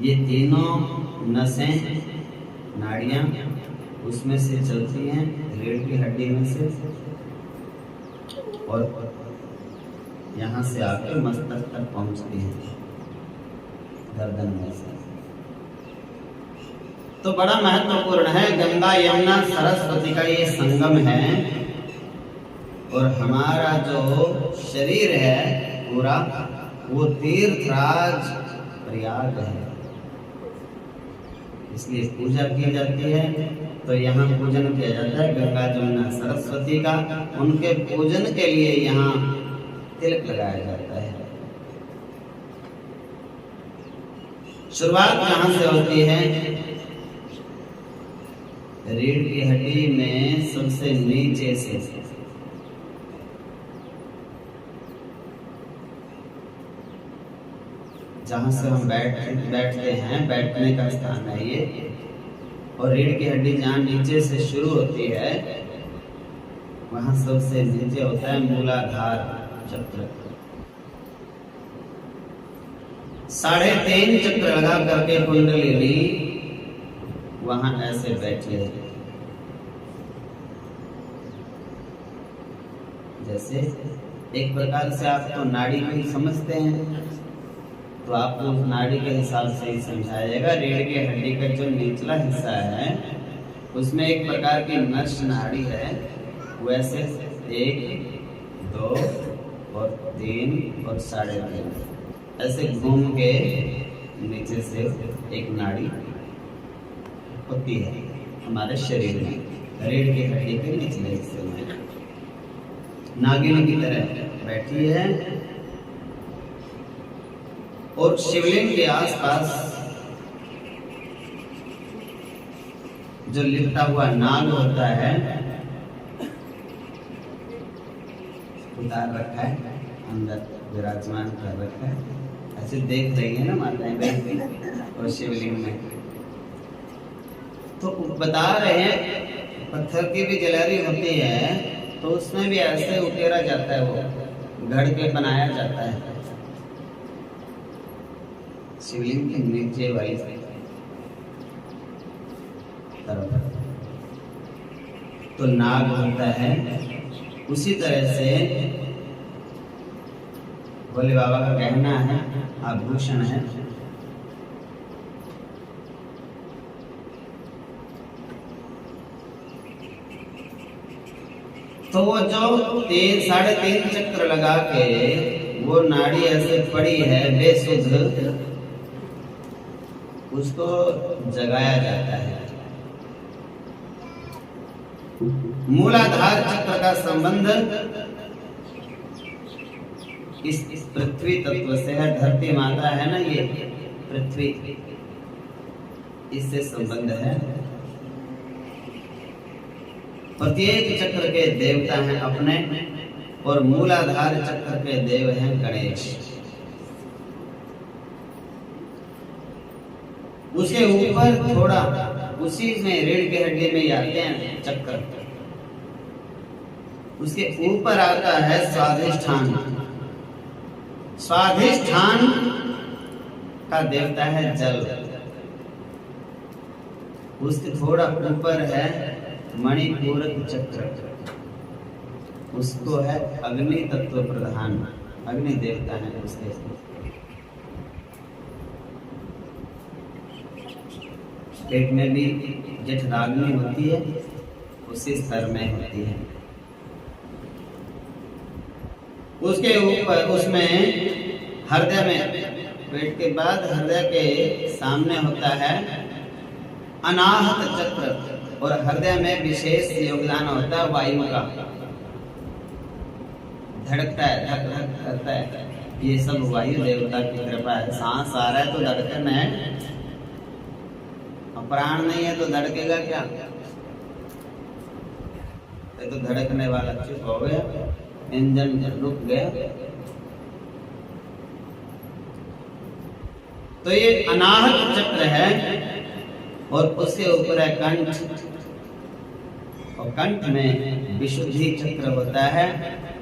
ये तीनों नसें, नाड़ियाँ उसमें से चलती हैं, रीढ़ की हड्डी में से, और यहाँ से आकर मस्तक तक पहुँचती हैं। गर्दन में से। तो बड़ा महत्वपूर्ण है, गंगा यमुना सरस्वती का ये संगम है और हमारा जो शरीर है पूरा वो तीर्थराज प्रयाग है, इसलिए पूजा की जाती है। तो यहाँ पूजन किया जाता है गंगा जमुना सरस्वती का, उनके पूजन के लिए यहाँ तिलक लगाया जाता है। शुरुआत कहाँ से होती है? रीढ़ की हड्डी में सबसे नीचे से, जहां से हम बैठते हैं, बैठने का स्थान है ये, और रीढ़ की हड्डी जहाँ नीचे से शुरू होती है वहां सबसे नीचे होता है मूलाधार चक्र। 3.5 चक्र लगा करके कुंडलिनी वहां ऐसे बैठी है, जैसे एक प्रकार से आप तो नाड़ी को ही समझते हैं, तो आपको उस नाड़ी के हिसाब से ही समझाया जाएगा। रीढ़ की हड्डी का जो निचला हिस्सा है उसमें एक प्रकार की नस नाड़ी है, वैसे 1, 2 और 3 और 3.5 ऐसे घूम के नीचे से एक नाड़ी होती है हमारे शरीर में, रीढ़ की हड्डी के निचले हिस्से में नागिन की तरह बैठी है। और शिवलिंग के आसपास जो लिपटा हुआ नाग होता है उतार रखा है, अंदर विराजमान कर रखा है। ऐसे देख रही है ना माताएं बहन और शिवलिंग में, तो बता रहे हैं पत्थर की भी जलहरी होती है तो उसमें भी ऐसे उकेरा जाता है, वो घड़ के बनाया जाता है शिवलिंग के नीचे वाली तरफ, तो नाग होता है। उसी तरह से भोले बाबा का गहना है, आभूषण है। तो वो जो 3.5 चक्र लगा के वो नाड़ी ऐसे पड़ी है बेसुध, उसको जगाया जाता है। मूलाधार चक्र का संबंध इस पृथ्वी तत्व से है, धरती माता है ना ये पृथ्वी, इससे संबंध है। प्रत्येक चक्र के देवता हैं अपने, और मूलाधार चक्र के देव हैं गणेश। उसके ऊपर थोड़ा उसी में रीढ़ की हड्डी में आते हैं चक्र, उसके ऊपर आता है स्वाधिष्ठान। स्वाधिष्ठान का देवता है जल, उसके थोड़ा ऊपर है मणिपूरक चक्र, उसको है अग्नि तत्व प्रधान, अग्नि देवता है उसके। पेट में भी जठराग्नि होती है, उसी स्तर में होती है। उसके ऊपर उसमें हृदय में, पेट के बाद हृदय के सामने होता है अनाहत चक्र, और हृदय में विशेष योगदान होता है वायु का, धड़कता है, धक धक करता है। ये सब वायु देवता की कृपा है। सांस आ रहा है तो धड़कन है, प्राण नहीं है तो धड़केगा क्या? तो धड़कने वाला चुप हो गया, इंजन रुक गया। तो ये अनाहत चक्र है, और उसके ऊपर है कंठ, और कंठ में विशुद्धि चक्र होता है।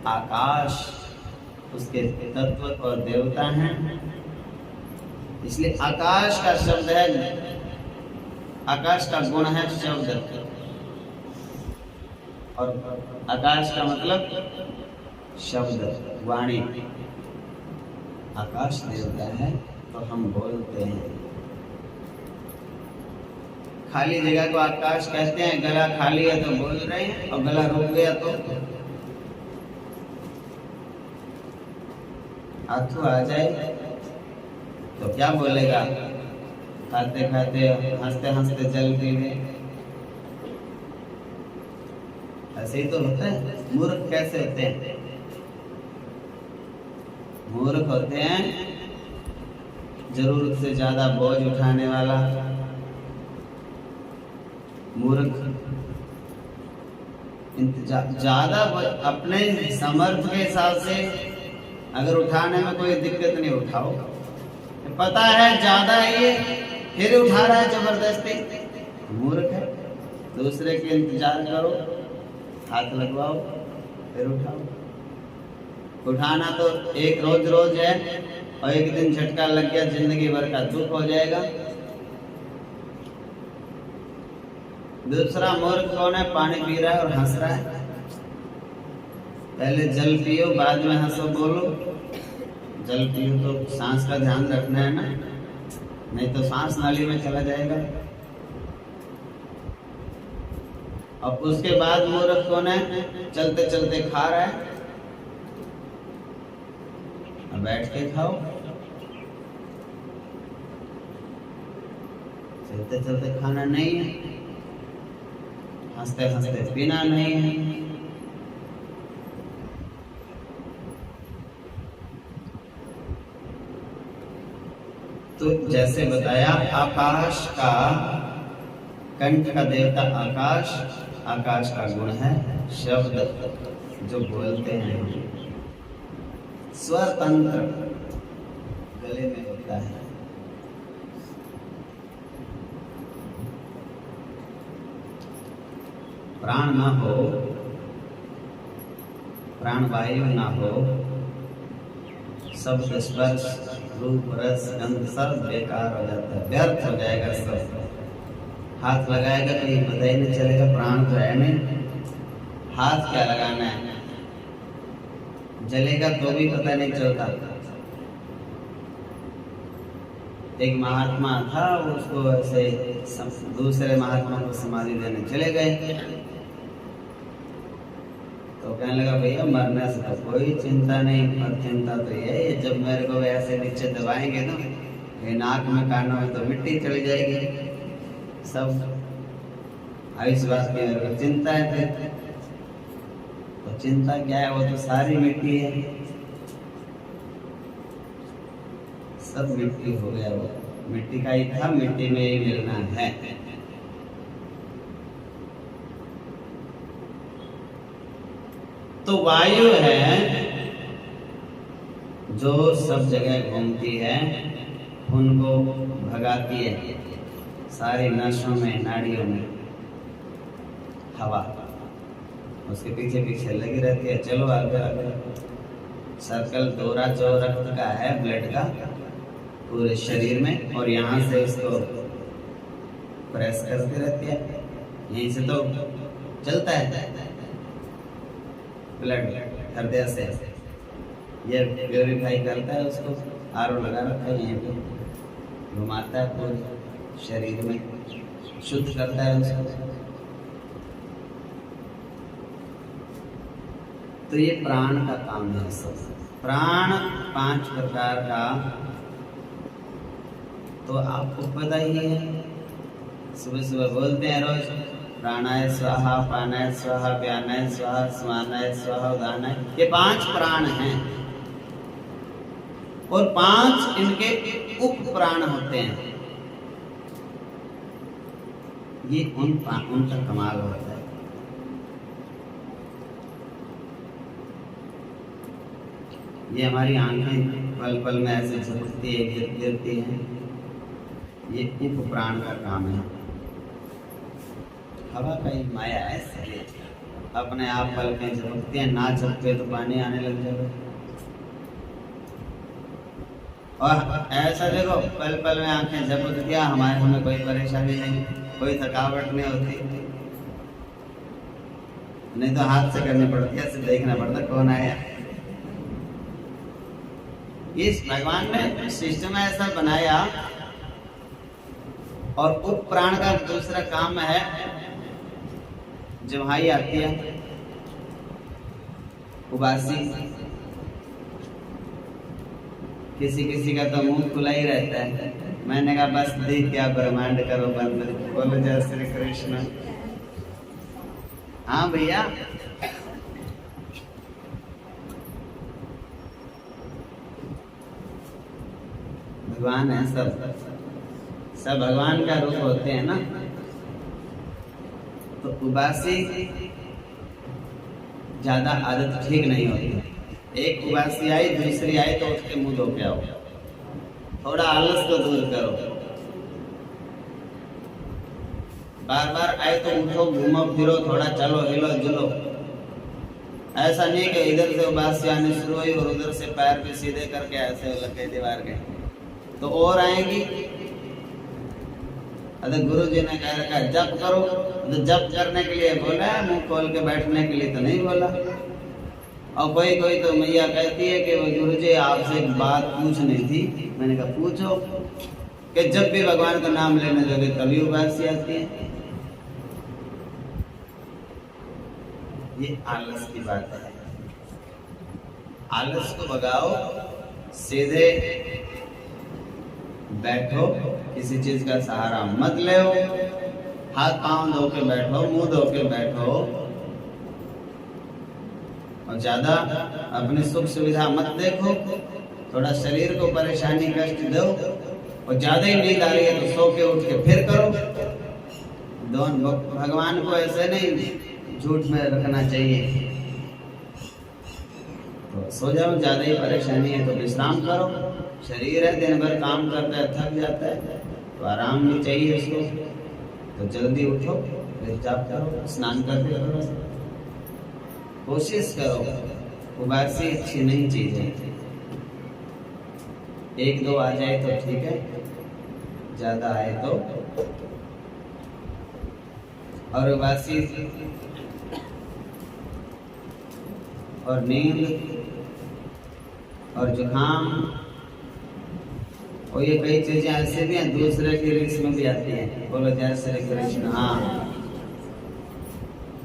आकाश उसके तत्व और देवता हैं, इसलिए आकाश का शब्द है, आकाश का गुण है शब्द, और आकाश का मतलब शब्द, वाणी। आकाश देवता है तो हम बोलते हैं। खाली जगह को आकाश कहते हैं। गला खाली है तो बोल रहे हैं, और गला रुक गया तो आंसू आ जाए तो क्या बोलेगा? खाते खाते हंसते हंसते जल पी ले। ऐसे ही तो होता है। मूर्ख कैसे होते हैं? मूर्ख होते हैं जरूरत से ज्यादा बोझ उठाने वाला मूर्ख। ज्यादा अपने समर्थ के हिसाब से अगर उठाने में कोई दिक्कत नहीं, उठाओ। पता है ज्यादा ये, फिर उठा रहा है जबरदस्ती, मूर्ख है। दूसरे के इंतजार करो, हाथ लगवाओ, फिर उठाओ। उठाना तो एक रोज रोज है, और एक दिन झटका लग गया जिंदगी भर का दुख हो जाएगा। दूसरा मूर्ख कौन है? पानी पी रहा है और हंस रहा है। पहले जल पियो, बाद में हंसो बोलो। जल पियो तो सांस का ध्यान रखना है ना, नहीं तो सांस नाली में चला जाएगा। और उसके बाद मूर्ख कौन है? चलते चलते खा रहा है। अब बैठ के खाओ, चलते चलते खाना नहीं है, हंसते हंसते पीना नहीं है। तो जैसे बताया, आकाश का, कंठ का देवता आकाश, आकाश का गुण है शब्द जो बोलते हैं, स्वतंत्र गले में होता है। प्राण ना हो, प्राण वायु ना हो, शब्द स्पर्श रूप रस गंध सब बेकार हो जाता है, व्यर्थ हो जाएगा सब। हाथ लगाएगा तो ये पता ही नहीं चलेगा, प्राण तो है नहीं। हाथ क्या लगाना है? जलेगा तो भी पता नहीं चलता। एक महात्मा था, उसको ऐसे दूसरे महात्मा को समाधि देने चले गए, तो कहने लगा भैया मरने से तो कोई चिंता नहीं, पर चिंता तो ये है जब मेरे को ऐसे नीचे दबाएंगे ना, ये नाक में कानों में तो मिट्टी चली जाएगी सब। इस बात की मेरे को चिंता है। तो चिंता क्या है? वो तो सारी मिट्टी है, सब मिट्टी हो गया। वो मिट्टी का ही था, मिट्टी में ही मिलना है। तो वायु है जो सब जगह घूमती है, उनको भगाती है सारी नसों में, नाड़ियों में। हवा उसके पीछे पीछे लगी रहती है, चलो आगे आगे। सर्कल दोहरा जो रक्त का है, ब्लड का, पूरे शरीर में, और यहाँ से उसको प्रेस करती रहती है। यहीं से तो चलता है ब्लड हृदय से, ये प्योरीफाई करता है उसको। आरओ लगा रखा है यहीं पे, घुमाता है पूरे शरीर में, शुद्ध करता है उसको। तो ये प्राण का काम है सब। प्राण 5 प्रकार का तो आपको पता ही है, सुबह सुबह बोलते हैं रोज, प्राणाय स्वाहा, पानाय स्वाहा, व्यानाय स्वाहा, समानाय स्वाहा, उदानाय। ये 5 प्राण हैं, और 5 इनके उप प्राण होते हैं। ये उनका कमाल होता है। ये हमारी आंखें पल पल में ऐसे झपकती है, गिरती हैं, ये उप प्राण का काम है। हवा का एक माया है, अपने आप पल में झपकती है, ना झपके तो पानी आने लग जाएगा। और ऐसा देखो, पल पल में आंखें झपक दिया, हमारे हमें कोई परेशानी नहीं, कोई थकावट नहीं होती। नहीं तो हाथ से करनी पड़ती है, ऐसे देखना पड़ता कौन आया। इस भगवान ने सिस्टम ऐसा बनाया। और उप प्राण का दूसरा काम है, जब हाई आती है उबासी, किसी किसी का तो मुंह खुला ही रहता है। मैंने कहा बस देख क्या ब्रह्मांड करो बंद, बोलो जय श्री कृष्ण। हाँ भैया, भगवान है, सब भगवान का रूप होते हैं ना। तो उबासी ज्यादा आदत ठीक नहीं होती। एक उबासी आई, दूसरी आई तो उठ के मुंह धो के आओ। थोड़ा आलस को दूर करो। बार बार आए तो उठो, घूमो फिरो, थोड़ा चलो हिलो जुलो। ऐसा नहीं कि इधर से उबासी आने शुरू हुई और उधर से पैर पे सीधे करके ऐसे लगे दीवार के, तो और आएगी। अगर गुरु जी ने कह रखा जप करो, तो जप करने के लिए बोला है, मुंह खोल के बैठने के लिए तो नहीं बोला। और कोई कोई तो मैया कहती है कि वो गुरु जी आपसे एक बात पूछनी थी। मैंने कहा पूछो। कि जब भी भगवान का नाम लेने लगे तभी उबासी आती है। ये आलस की बात है। आलस को भगाओ, सीधे बैठो, किसी चीज का सहारा मत लो। हाथ पांव धो के बैठो, मुंह धो के बैठो। और ज्यादा अपनी सुख सुविधा मत देखो। थोड़ा शरीर को परेशानी कष्ट दो। और ज्यादा ही नींद आ रही है तो सो के उठ के फिर करो। दोनों भगवान को ऐसे नहीं झूठ में रखना चाहिए। तो सो जाओ, ज्यादा ही परेशानी है तो विश्राम करो। शरीर है, दिन भर काम करता है, थक जाता है, तो आराम भी चाहिए उसको। तो जल्दी उठो, फिर जाप करो, स्नान करके करो। कोशिश करो। उबासी अच्छी नहीं चीज है। एक दो आ जाए तो ठीक है, ज्यादा आए तो। और उबासी और नींद और जुकाम और ये कई चीजें ऐसे भी हैं दूसरे की रिक्स में भी आती हैं। बोलो जय श्री कृष्ण। हाँ,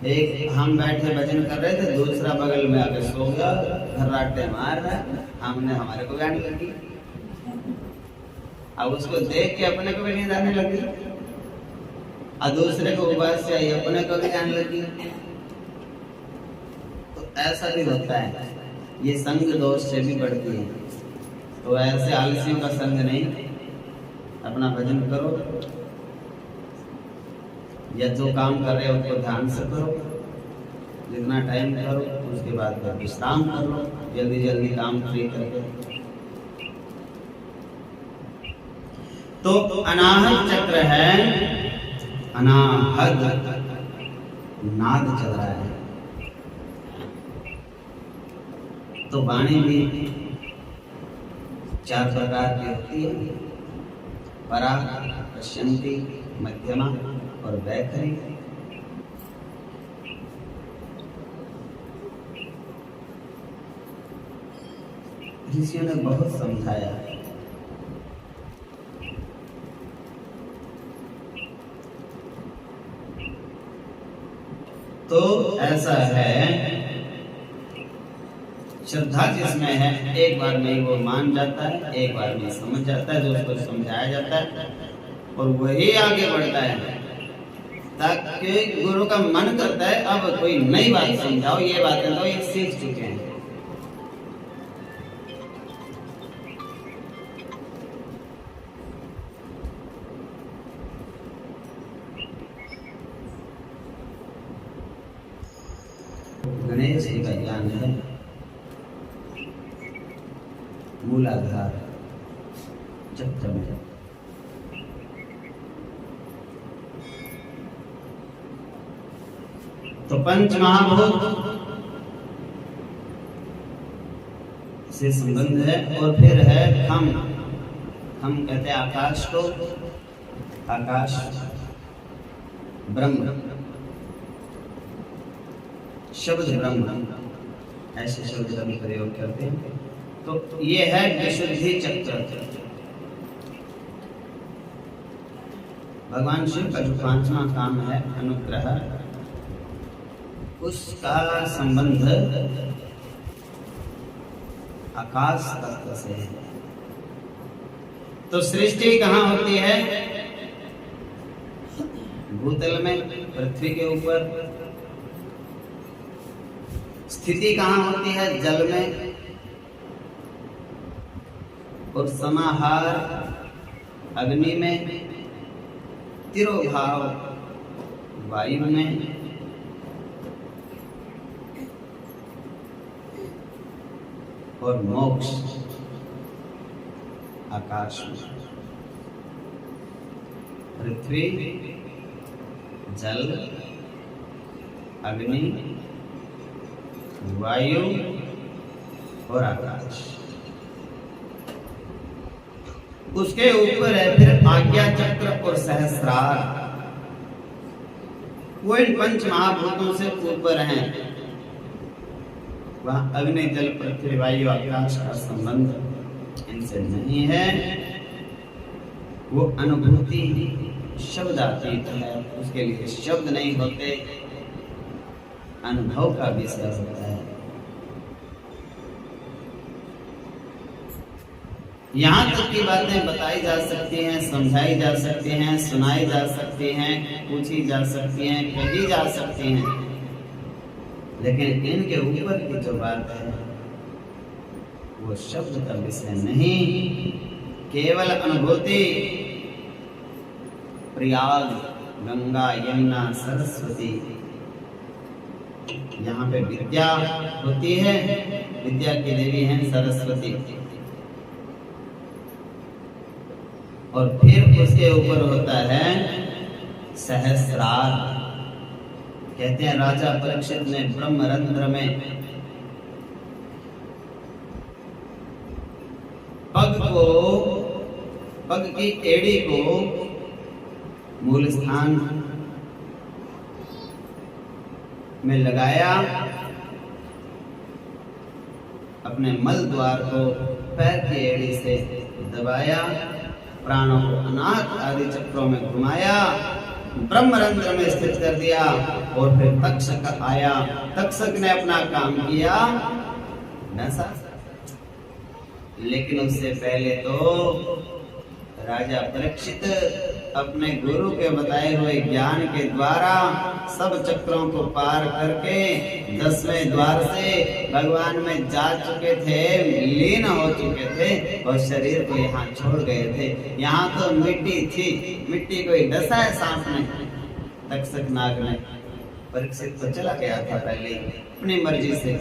एक हम बैठे भजन कर रहे थे, दूसरा बगल में आके सो गया, घर्राटे मार रहा है। हमने हमारे को गाने लगी। अब उसको देख के अपने को भी नींद आने लगी, और दूसरे को उबासी आई, अपने को भी आने लगी। तो ऐसा भी होता है। ये संग दोष से भी बढ़ती है। तो ऐसे आलसियों का संग नहीं, अपना भजन करो, या जो काम कर रहे हो उसको ध्यान से करो। जितना टाइम करो, उसके बाद विश्राम कर लो, जल्दी जल्दी काम फ्री करके। तो अनाहत चक्र है, अनाहत नाद चल रहा है। तो वाणी भी 4 प्रकार की होती है, परा, पश्यंती, मध्यमा और वैखरी। ऋषियों ने बहुत समझाया। तो ऐसा है, श्रद्धा जिसमें है एक बार में वो मान जाता है, एक बार में समझ जाता है जो उसको समझाया जाता है, और वही आगे बढ़ता है। ताकि गुरु का मन करता है अब कोई नई बात समझाओ, ये बातें तो ये सीख चुके हैं। गणेश जी का ज्ञान है मूलाधार। जब तो पंच महाभूत से संबंध है। और फिर है हम कहते हैं आकाश को, आकाश ब्रह्म, शब्द ब्रह्म, ऐसे शब्द का भी प्रयोग करते हैं। तो ये है विशुद्धि चक्र। भगवान शिव का जो 5वां काम है अनुग्रह, उसका संबंध आकाश तत्व से है। तो सृष्टि कहाँ होती है? भूतल में, पृथ्वी के ऊपर। स्थिति कहाँ होती है? जल में। और समाहार अग्नि में, तिरोभाव वायु में, और मोक्ष आकाश में। पृथ्वी, जल, अग्नि, वायु और आकाश। उसके ऊपर है फिर आज्ञा चक्र और सहस्रार। वो इन पंच महाभूतों से ऊपर हैं। वहाँ अग्नि, जल, पृथ्वी, वायु, आकाश का संबंध इनसे नहीं है। वो अनुभूति शब्दातीत है, उसके लिए शब्द नहीं होते, अनुभव का विषय होता है। यहाँ तक की बातें बताई जा सकती हैं, समझाई जा सकती हैं, सुनाई जा सकती हैं, पूछी जा सकती हैं, कही जा सकती हैं, लेकिन इनके ऊपर की जो बात है वो शब्द का विषय नहीं, केवल अनुभूति। प्रयाग, गंगा, यमुना, सरस्वती, यहाँ पे विद्या होती है, विद्या की देवी हैं सरस्वती। और फिर उसके ऊपर होता है सहस्रार। कहते हैं राजा परीक्षित ने ब्रह्मरंध्र में पग की एड़ी को मूल स्थान में लगाया, अपने मल द्वार को पैर की एड़ी से दबाया, प्राणों को अनाथ आदि चक्रों में घुमाया, ब्रह्मरंध्र में स्थित कर दिया। और फिर तक्षक आया, तक्षक ने अपना काम किया, नसा। लेकिन उससे पहले तो राजा परीक्षित अपने गुरु के बताए हुए ज्ञान के द्वारा सब चक्रों को पार करके 10वें द्वार से भगवान में जा चुके थे, लीन हो चुके थे और शरीर को यहाँ छोड़ गए थे। यहाँ तो मिट्टी थी, मिट्टी को ही डसा है सांप ने, तक्षक नाग ने। परीक्षित तो चला गया था पहले अपनी मर्जी से।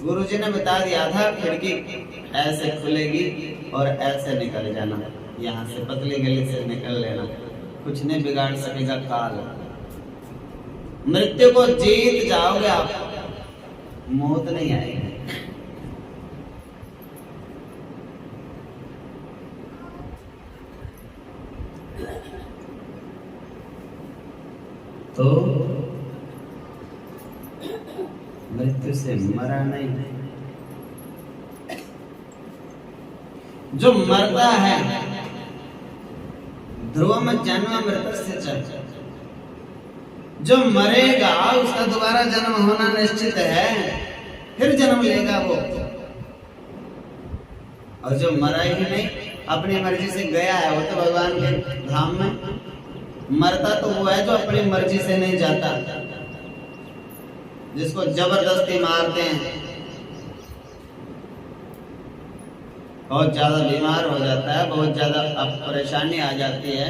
गुरुजी ने बता दिया था खिड़की ऐसे खुलेगी और ऐसे निकल जाना, यहाँ से पतली गली से निकल लेना, कुछ नहीं बिगाड़ सकेगा काल। मृत्यु को जीत जाओगे आप, मौत नहीं आएगी। तो मृत्यु से मरा नहीं। जो मरता है, ध्रुवम जन्म मृतस्य च, जो मरेगा उसका दोबारा जन्म होना निश्चित है, फिर जन्म लेगा वो। और जो मरा ही नहीं, अपनी मर्जी से गया है, वो तो भगवान के धाम में। मरता तो वो है जो अपनी मर्जी से नहीं जाता, जिसको जबरदस्ती मारते हैं, बहुत ज्यादा बीमार हो जाता है, बहुत ज्यादा परेशानी आ जाती है,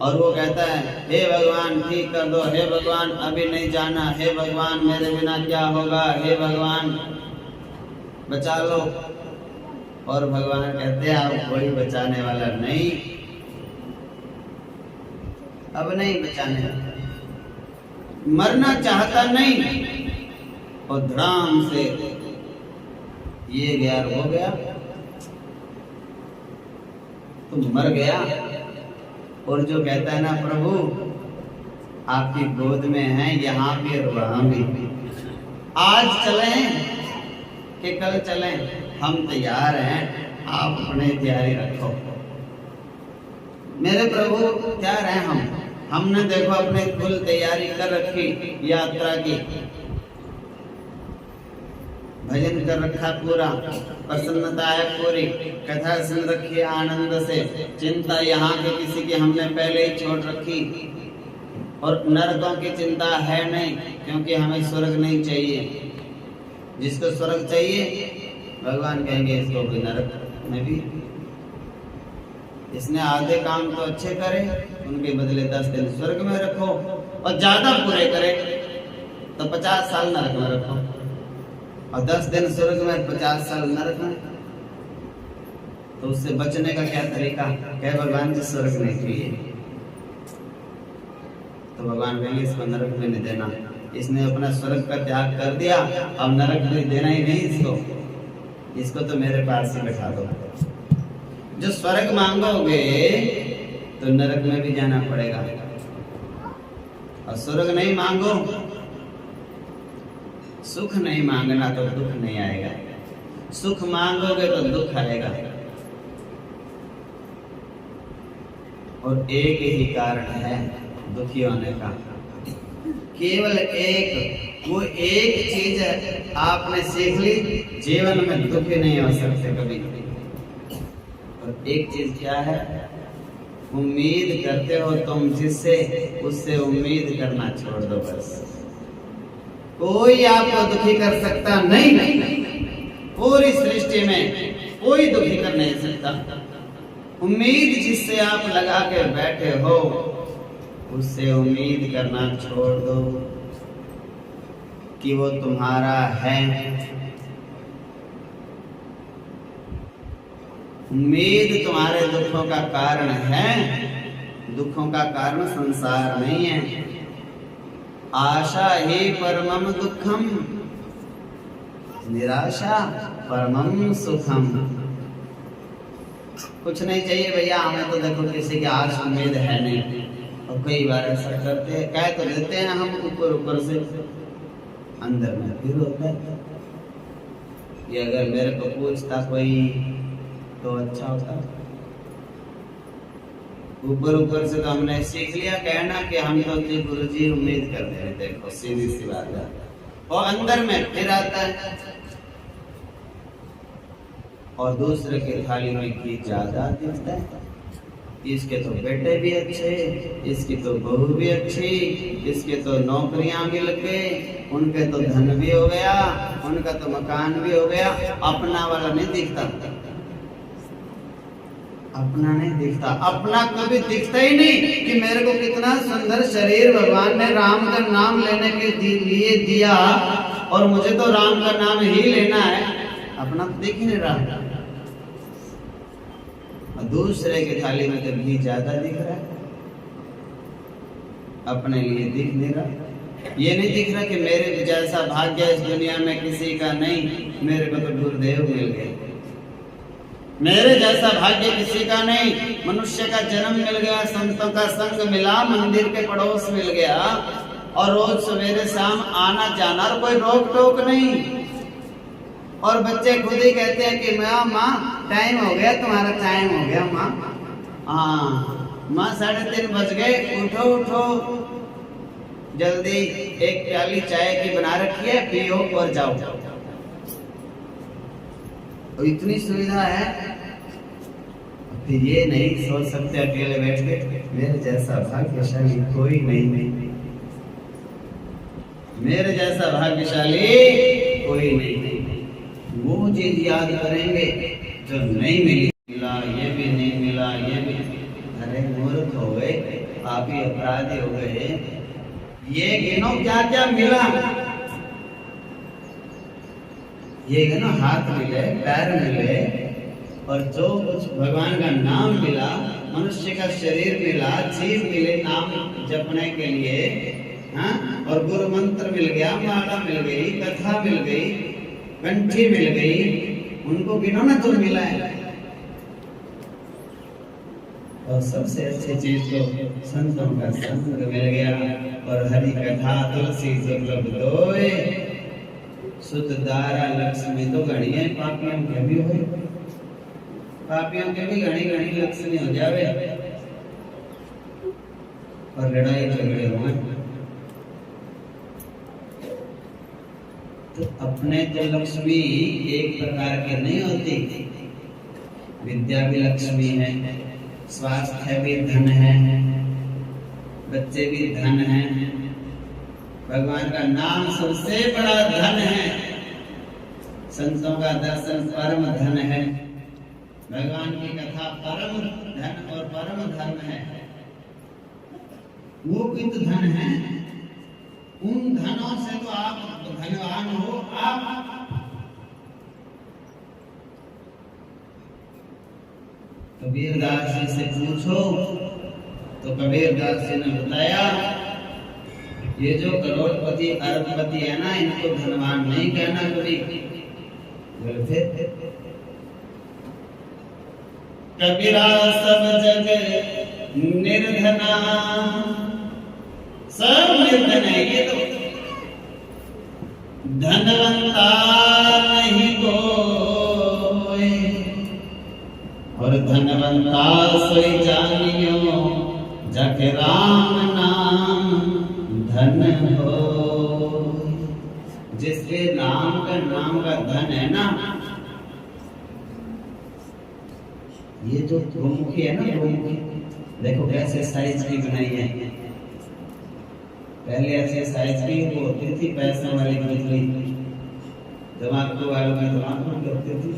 और वो कहता है हे भगवान ठीक कर दो, हे भगवान अभी नहीं जाना, हे भगवान मेरे बिना क्या होगा, हे भगवान बचा लो। और भगवान कहते हैं अब कोई बचाने वाला नहीं, अब नहीं बचाने। मरना चाहता नहीं और धड़ाम से ये गया हो गया तो मर गया। और जो कहता है ना प्रभु आपकी गोद में है, यहाँ भी और वहां भी, आज चलें कि कल चलें, हम तैयार हैं, आप अपने तैयारी रखो। मेरे प्रभु तैयार हैं हमने देखो अपने फुल तैयारी कर रखी, यात्रा की, भजन कर रखा पूरा, प्रसन्नता है पूरी, कथा सुन रखी आनंद से, चिंता यहाँ के किसी की हमने पहले ही छोड़ रखी, और नरकों की चिंता है नहीं, क्योंकि हमें स्वर्ग नहीं चाहिए। जिसको स्वर्ग चाहिए भगवान कहेंगे इसको भी नरक में भी, इसने आधे काम तो अच्छे करे, उनके बदले 10 दिन स्वर्ग में रखो, और ज्यादा पूरे करे तो 50 साल नरक में रखो, और 10 दिन स्वर्ग में 50 साल नरक में। तो उससे बचने का क्या तरीका? क्या भगवान जी स्वर्ग नहीं चाहिए, तो भगवान कहेंगे इसको नरक में नहीं देना, इसने अपना स्वर्ग का त्याग कर दिया, अब नरक में देना ही नहीं इसको तो मेरे पास ही बैठा दो। जो स्वर्ग मांगोगे तो नरक में भी जाना पड़ेगा, और स्वर्ग नहीं मांगो, सुख नहीं मांगना तो दुख नहीं आएगा, सुख मांगोगे तो दुख आएगा। और एक ही कारण है दुखी होने का, केवल एक, वो एक चीज आपने सीख ली, जीवन में दुखी नहीं हो सकते कभी। और एक चीज क्या है? उम्मीद करते हो तुम जिससे, उससे उम्मीद करना छोड़ दो बस। कोई आपको दुखी कर सकता नहीं, पूरी सृष्टि में कोई दुखी कर नहीं सकता। उम्मीद जिससे आप लगा के बैठे हो, उससे उम्मीद करना छोड़ दो कि वो तुम्हारा है। उम्मीद तुम्हारे दुखों का कारण है, दुखों का कारण संसार नहीं है। आशा ही परमम दुखम, निराशा परमम सुखम। कुछ नहीं चाहिए भैया हमें, तो देखो किसी की आश उम्मीद है नहीं, और कई बार ऐसा करते हैं, कह तो देते हैं हम ऊपर ऊपर से, अंदर में फिर होता है ये अगर मेरे को पूछता कोई तो अच्छा होता। ऊपर ऊपर से तो हमने सीख लिया कहना कि हम तो गुरु जी उम्मीद करते हैं, देखो सीधी सी बात है, और अंदर में फिर आता है। और दूसरे के थाली में घी ज्यादा दिखता है, इसके तो बेटे भी अच्छे, इसकी तो बहू भी अच्छी, इसके तो नौकरियां मिल गई, उनके तो धन भी हो गया, उनका तो मकान भी हो गया, अपना वाला नहीं दिखता, अपना नहीं दिखता। अपना कभी दिखता ही नहीं कि मेरे को कितना सुंदर शरीर भगवान ने राम का नाम लेने के लिए दिया, और मुझे तो राम का नाम ही लेना है, अपना तो दिख ही नहीं रहा। दूसरे के थाली में तो घी ज्यादा दिख रहा है, अपने लिए दिख नहीं रहा। ये नहीं दिख रहा कि मेरे जैसा भाग्य इस दुनिया में किसी का नहीं, मेरे को तो गुरुदेव मिल गए, मेरे जैसा भाग्य किसी का नहीं। मनुष्य का जन्म मिल गया, संतों का संग मिला, मंदिर के पड़ोस मिल गया, और रोज सवेरे शाम आना जाना, और कोई रोक टोक नहीं। और बच्चे खुद ही कहते हैं कि माँ टाइम हो गया, तुम्हारा टाइम हो गया माँ, हाँ माँ 3:30 बज गए, उठो उठो जल्दी, एक प्याली चाय की बना रखी है, पियो और जाओ। तो इतनी सुविधा है, फिर ये नहीं सोच सकते अकेले बैठ के मेरे जैसा भाग्यशाली कोई नहीं, मेरे जैसा भाग्यशाली कोई नहीं। वो चीज याद करेंगे जो नहीं मिला, ये भी नहीं मिला, ये भी, अरे मूर्ख हो गए, पापी अपराधी हो गए। ये गिनो क्या क्या मिला, ये गिनो हाथ मिले, पैर मिले, और जो कुछ भगवान का नाम मिला, मनुष्य का शरीर मिला, जीव मिले नाम जपने के लिए, हाँ, और गुरु मंत्र मिल गया, माला मिल गई, कथा मिल गई, कंठी मिल गई, उनको गिनो ना तो मिला है। और सबसे अच्छी चीज तो संतों का संग मिल गया, और हरि कथा तुलसी दुर्लभ दोए, सुतदारा लक्ष्मी तो घड़ी है, पापियों के भी हो, पापियों के भी घड़ी घड़ी लक्ष्मी हो जावे और लड़ाई झगड़े हुए। तो अपने तो लक्ष्मी एक प्रकार के नहीं होती, विद्या भी लक्ष्मी है, स्वास्थ्य भी धन है, बच्चे भी धन है, भगवान का नाम सबसे बड़ा धन है, संतों का दर्शन परम धन है, भगवान की कथा परम धन और परम धर्म है। वो कित धन है, उन धनों से तो आप धनवान हो। आप कबीरदास जी से पूछो तो कबीरदास जी ने बताया, ये जो करोड़पति अरबपति है ना, इनको धनवान नहीं कहना कभी। कबीरा सब जग निर्धना, सब निर्धन है ये तो, धनवंता नहीं कोई, और धनवंता सोई जानियो जग राम नाम धन हो। जिसके नाम का धन है ना, ये जो गोमुखी है ना, गोमुखी देखो कैसे साइज की बनाई है। पहले ऐसे साइज की वो होती थी, पैसे वाली गुठली, तम्बाकू वालों की तम्बाकू की होती थी,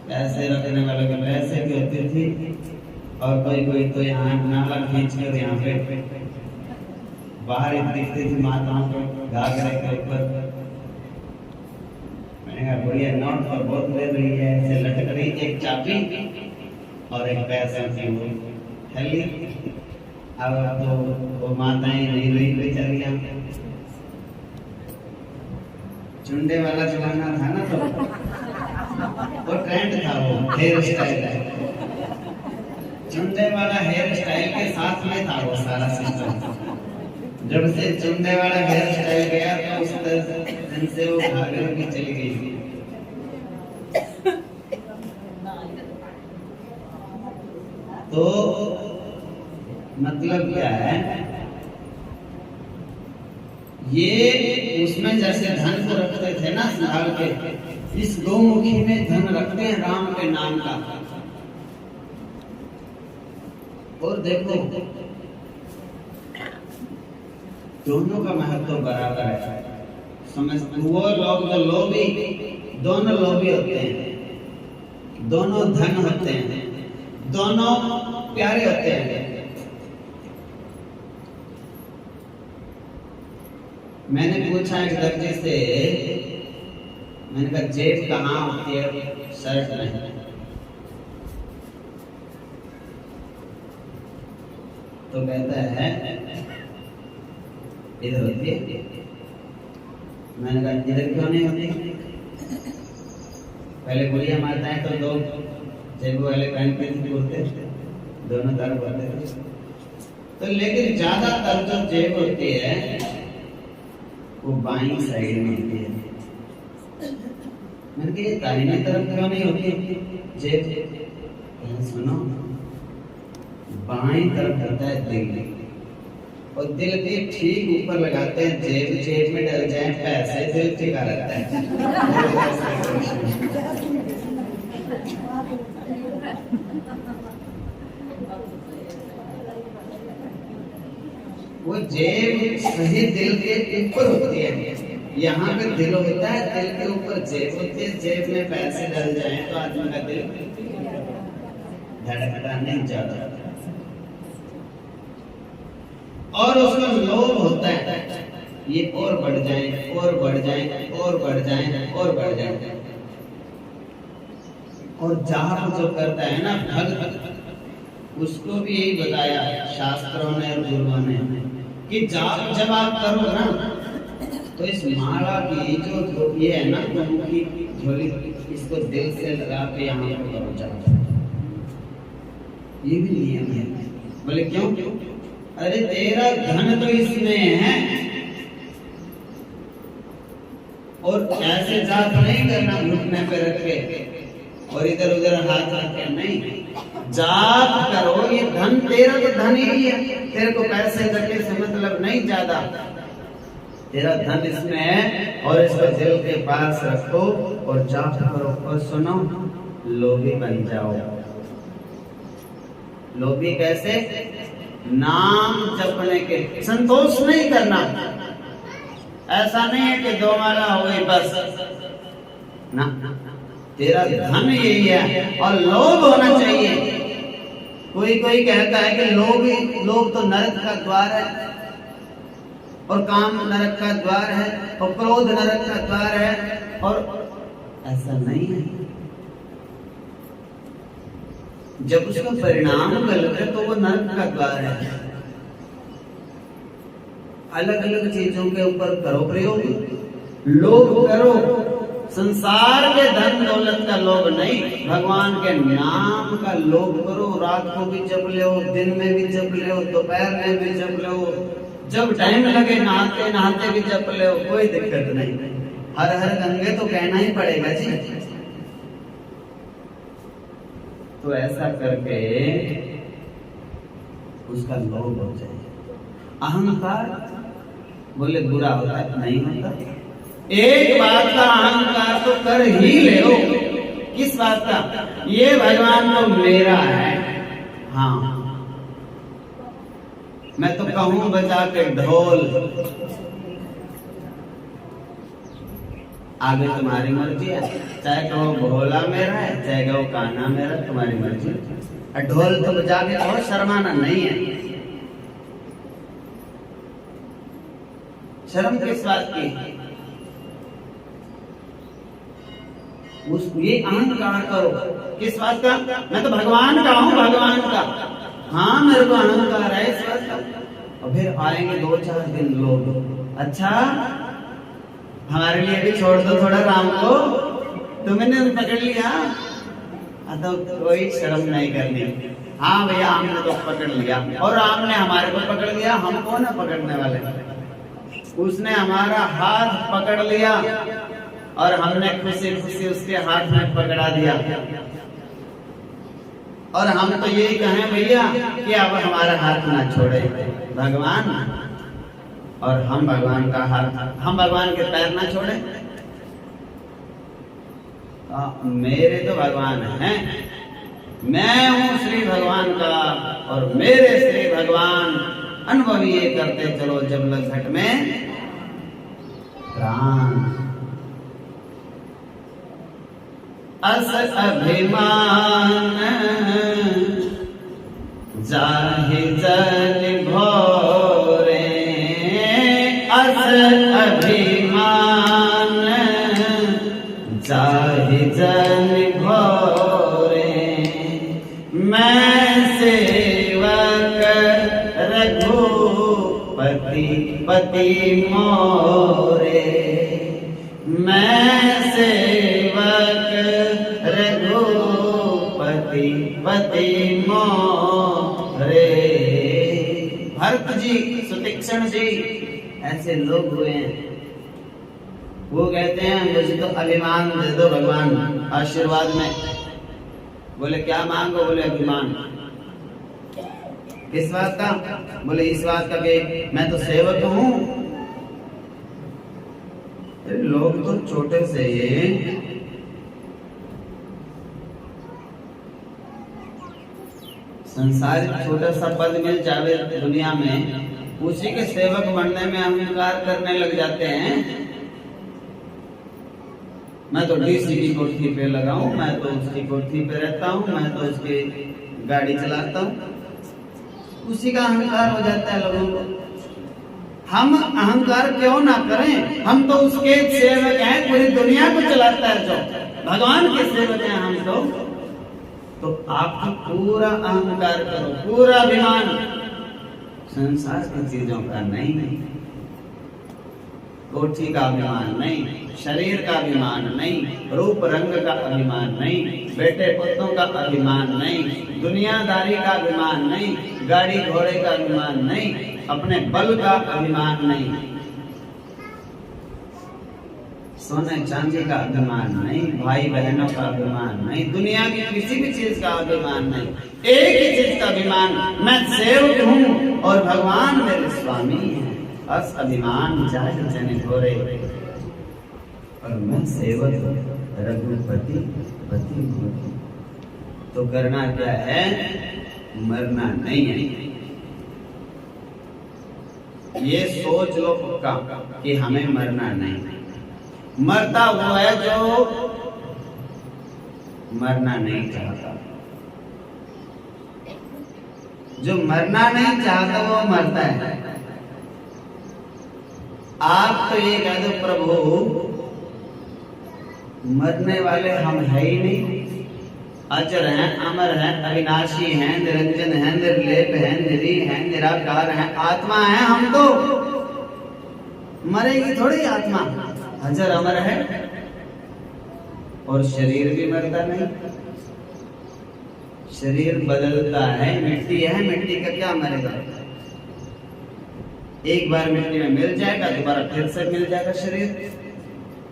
पैसे रखने वालों के पैसे की होती थी, और कोई कोई तो यहाँ नाला खींच कर यहाँ पे बाहर दिखती थी माताओं को घाघरे के ऊपर। मैंने कहा बढ़िया नोट पर बहुत ले रही है, ऐसे लटक रही एक चाबी और एक पैसा की वो थैली। अब तो वो माताएं नहीं रही बेचारियां, चुंडे वाला जमाना था ना, तो वो ट्रेंड था, वो हेयर स्टाइल, चुंडे वाला हेयर स्टाइल के साथ में था वो सारा सिस्टम। जब से चुंडे वाला हेयर स्टाइल गया तो उस दिन से वो घाघरे की चली गई। तो मतलब क्या है, ये उसमें जैसे धन को रखते थे ना संभाल के, इस गोमुखी में धन रखते हैं राम के नाम का। और देखो दोनों का महत्व बराबर है, समझ। वो लोग जो लोभी, दोनों लोभी होते हैं, दोनों धन होते हैं, दोनों प्यारे होते हैं। मैंने पूछा एक दर्जी से, मैंने कहा जेब कहाँ होती है शर्ट में, तो कहता है इधर होती है। मैंने कहा इधर क्यों नहीं होती? पहले गोलियां मारता है तो दो जेब वाले पहनते थे कुर्ते, दोनों तरफ होते थे। तो लेकिन ज्यादातर जो जेब होती है वो बाईं साइड में होती है। मैंने कहा ये दाहिनी तरफ क्यों नहीं होती जेब? सुनो, बाईं तरफ होता है दिल, और दिल के ठीक ऊपर लगाते हैं जेब, जेब में डल जाए पैसे, दिल टिका रहता है। वो जेब सही दिल के ऊपर होती है, यहाँ पे दिल होता है, दिल के ऊपर जेब होती है। जेब में पैसे डल जाए तो आदमी का दिल धड़कता नहीं जाता, और उसमें लोभ होता है, ये और बढ़ जाए और बढ़ जाए और बढ़ जाए और बढ़ जाए। और जाप जो करता है ना भक्त, उसको भी यही बताया शास्त्रों ने और गुरुओं ने कि जाप जब आप करो ना, तो इस माला की जो ये है ना की झोली, इसको दिल से लगा के यहाँ पर करो जाप। ये भी नियम है। बोले क्यों? अरे तेरा धन तो इसमें है, और ऐसे जाप नहीं करना घुटने पे रख के और इधर उधर हाथ रख के, नहीं। जाप करो, ये धन तेरा तो धन ही है, तेरे को पैसे इकट्ठे से मतलब नहीं ज्यादा, तेरा धन इसमें है और इसको दिल के पास रखो और जाप करो। और सुनो, लोभी बन जाओ। लोभी कैसे? नाम जपने के, संतोष नहीं करना। ऐसा नहीं है कि 2 माला हो गई बस ना, तेरा धन यही है और लोभ होना चाहिए। कोई कहता है कि लोभ तो नरक का द्वार है और काम नरक का द्वार है और क्रोध नरक का द्वार है, और ऐसा नहीं है। जब उसका परिणाम गलत है तो वो नरक का द्वार है। अलग अलग चीजों के ऊपर करो प्रयोग, लोभ करो, संसार के धन दौलत का लोभ नहीं, भगवान के नाम का लोभ करो। रात को भी जप लो, दिन में भी जप लो, दोपहर में भी जप लो, जब टाइम लगे नहाते नहाते भी जप लो, कोई दिक्कत नहीं। हर हर गंगे तो कहना ही पड़ेगा जी। तो ऐसा करके उसका लोभ हो जाए। अहंकार बोले बुरा होता है, नहीं होता। एक बात का अहंकार तो कर ही ले हो। किस बात का? ये भगवान तो मेरा है। हाँ, मैं तो कहूं बजा के ढोल, आगे तुम्हारी मर्जी है। चाहे कहो भोला मेरा है, चाहे कहो कान्हा मेरा, तुम्हारी मर्जी। ढोल तो बजा के कहो, शर्माना नहीं है। शर्म किस बात की? ये अहंकार करो। किस बात का? मैं तो भगवान का हूँ, भगवान का। हाँ, मेरे को अहंकार है इस बात का। और फिर आएंगे 2-4 दिन लोग, अच्छा हमारे लिए भी छोड़ दो थोड़ा राम को, तुमने पकड़ लिया। तो कोई शर्म नहीं करनी। हाँ भैया, हमने तो पकड़ लिया और राम ने हमारे को पकड़ लिया, हमको ना पकड़ने वाले। उसने हमारा हाथ पकड़ लिया और हमने खुशी खुशी उसके हाथ में पकड़ा दिया। और हम तो यही कहें भैया कि अब हमारा हाथ ना छोड़े भगवान, और हम भगवान का हाथ, हम भगवान के पैर ना छोड़े। मेरे तो भगवान हैं, मैं हूँ श्री भगवान का, और मेरे श्री भगवान अनुभव ये करते चलो जब लग घट में प्राण। अस अभिमान जाहि जन भोरे, अस अभिमान जाहि जन भोरे, मैं सेवक रघुपति पति मोरे, मैं सेवक रघुपति पति मोरे। भरत जी, सुतीक्षण जी ऐसे लोग हुए हैं। वो कहते हैं मुझे तो अभिमान दे दो भगवान आशीर्वाद में। बोले क्या मांगो? बोले अभिमान। किस बात का? बोले इस बात का कि मैं तो सेवक हूं। लोग तो छोटे से ये संसार छोटा सा पद मिल जावे दुनिया में, उसी के सेवक बनने में अहंकार करने लग जाते हैं। मैं तो डीसी की कोठी पे लगाऊं, मैं तो उसकी कोठी पे रहता हूं, मैं तो उसकी गाड़ी चलाता हूं, उसी का अहंकार हो जाता है लोगों को। हम अहंकार क्यों ना करें? हम तो उसके सेवक हैं, पूरी दुनिया को चलाता है जो भगवान के सेवक हैं हम तो आप पूरा अहंकार करो, पूरा अभिमान संसार की चीजों का नहीं, कोठी का अभिमान नहीं, शरीर का अभिमान नहीं, रूप रंग का अभिमान नहीं, बेटे पुत्रों का अभिमान नहीं, दुनियादारी का अभिमान नहीं, गाड़ी घोड़े का अभिमान नहीं, अपने बल का अभिमान नहीं। सोने चांदी का अभिमान नहीं, भाई बहनों का अभिमान नहीं, दुनिया की किसी भी चीज का अभिमान नहीं, एक ही चीज का अभिमान, मैं सेवक हूँ और भगवान मेरे स्वामी हैं। बस अभिमान चाहे जन घोरे और मैं सेवक रघुपति पति हूँ। तो करना क्या है? मरना नहीं है। ये सोच लो पक्का कि हमें मरना नहीं। मरता वो है जो मरना नहीं चाहता। जो मरना नहीं चाहता वो मरता है। आप तो ये कह दो प्रभु मरने वाले हम है ही नहीं, अजर हैं, अमर हैं, अविनाशी हैं, निरंजन हैं, निर्लेप हैं, निरी हैं, निराकार हैं, आत्मा है। हम तो मरेगी थोड़ी आत्मा, अजर अमर है। और शरीर भी मरता नहीं, शरीर बदलता है, मिट्टी है, मिट्टी का क्या मरेगा? एक बार मिट्टी में मिल जाएगा, दोबारा फिर से मिल जाएगा शरीर,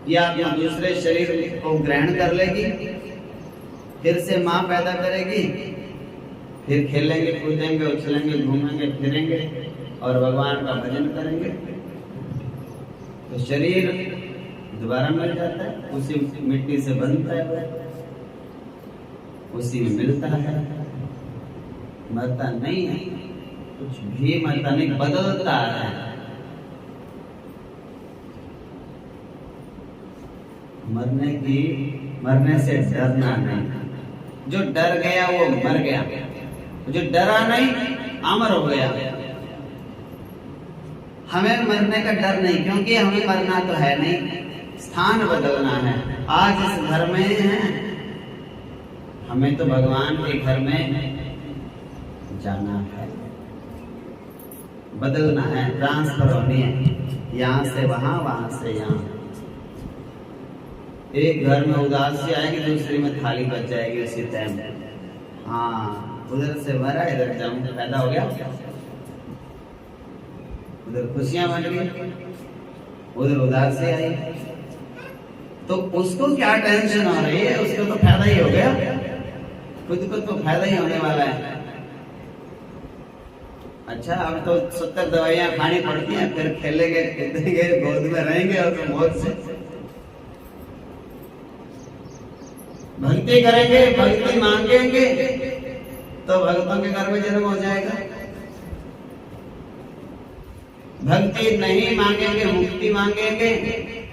या दूसरे शरीर को ग्रहण कर लेगी, फिर से माँ पैदा करेगी, फिर खेलेंगे, कूदेंगे, उछलेंगे, घूमेंगे, फिरेंगे और भगवान का भजन करेंगे। तो शरीर दोबारा मिल जाता है, उसी मिट्टी से बनता है, उसी में मिलता है, मरता नहीं है, कुछ भी मरता नहीं, बदलता है। मरने से डरना नहीं। जो डर गया वो मर गया, जो डरा नहीं अमर हो गया। हमें मरने का डर नहीं, क्योंकि हमें मरना तो है नहीं, स्थान बदलना है। आज इस घर में हैं, हमें तो भगवान के घर में जाना है, बदलना है, ट्रांसफर होनी है, यहाँ से वहां, वहां से यहाँ। एक घर में उदासी आएगी, दूसरी में थाली बच जाएगी उसी टाइम। हाँ, उधर से भरा, इधर जाऊं, पैदा हो गया, उधर खुशियां बन गई, उधर उदासी आई। तो उसको क्या टेंशन हो रही है? उसको तो फायदा ही हो गया, खुद को तो फायदा ही होने वाला है। अच्छा, अब तो 70 दवाइयां खानी पड़ती हैं, फिर खेलेंगे, कूदेंगे, गोद में रहेंगे और तो मौत से भक्ति करेंगे, भक्ति मांगेंगे तो भक्तों के घर में जन्म हो जाएगा। भक्ति नहीं मांगेंगे, मुक्ति मांगेंगे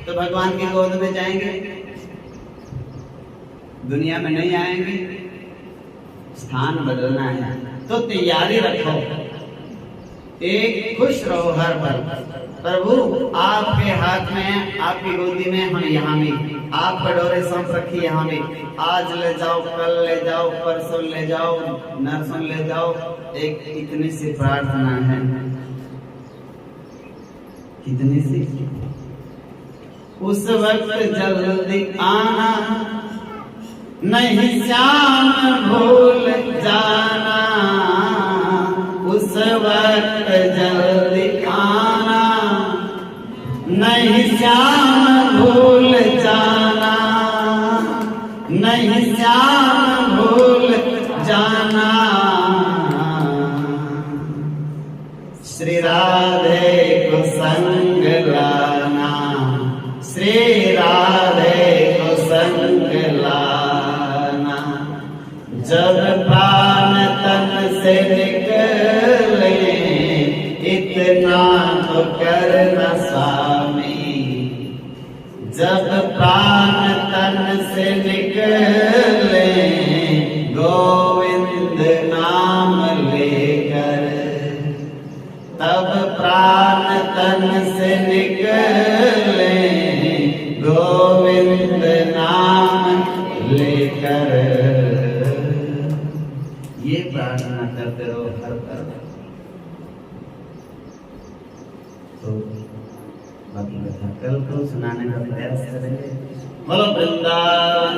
तो भगवान की गोद में जाएंगे, दुनिया में नहीं आएंगे। स्थान बदलना है तो तैयारी रखो, एक खुश रहो हर पल। प्रभु आपके हाथ में, आपकी गोदी में, हम यहाँ भी, आप कटोरे सौंप रखी यहाँ भी। आज ले जाओ, कल ले जाओ, परसों ले जाओ, नरसों ले जाओ। एक इतनी सी प्रार्थना है, कितनी सी, उस वक्त जल्दी आना, नहीं श्याम भूल जाना, उस वक्त जल्दी आना, नहीं श्याम भूल जाना, नहीं श्याम भूल जाना। श्री राधे को संग लाना, श्री राधे को संग लाना। जब प्राण तन से निकले इतना तो करना स्वामी, जब प्राण तन से निकले गोविंद नाम लेकर, तब प्राण तन से निकले गोविंद नाम लेकर। ये प्रार्थना करते रहो हर पल। तो बाकी कथा कल को सुनाने का प्रयास करेंगे। बोलो वृंदावन।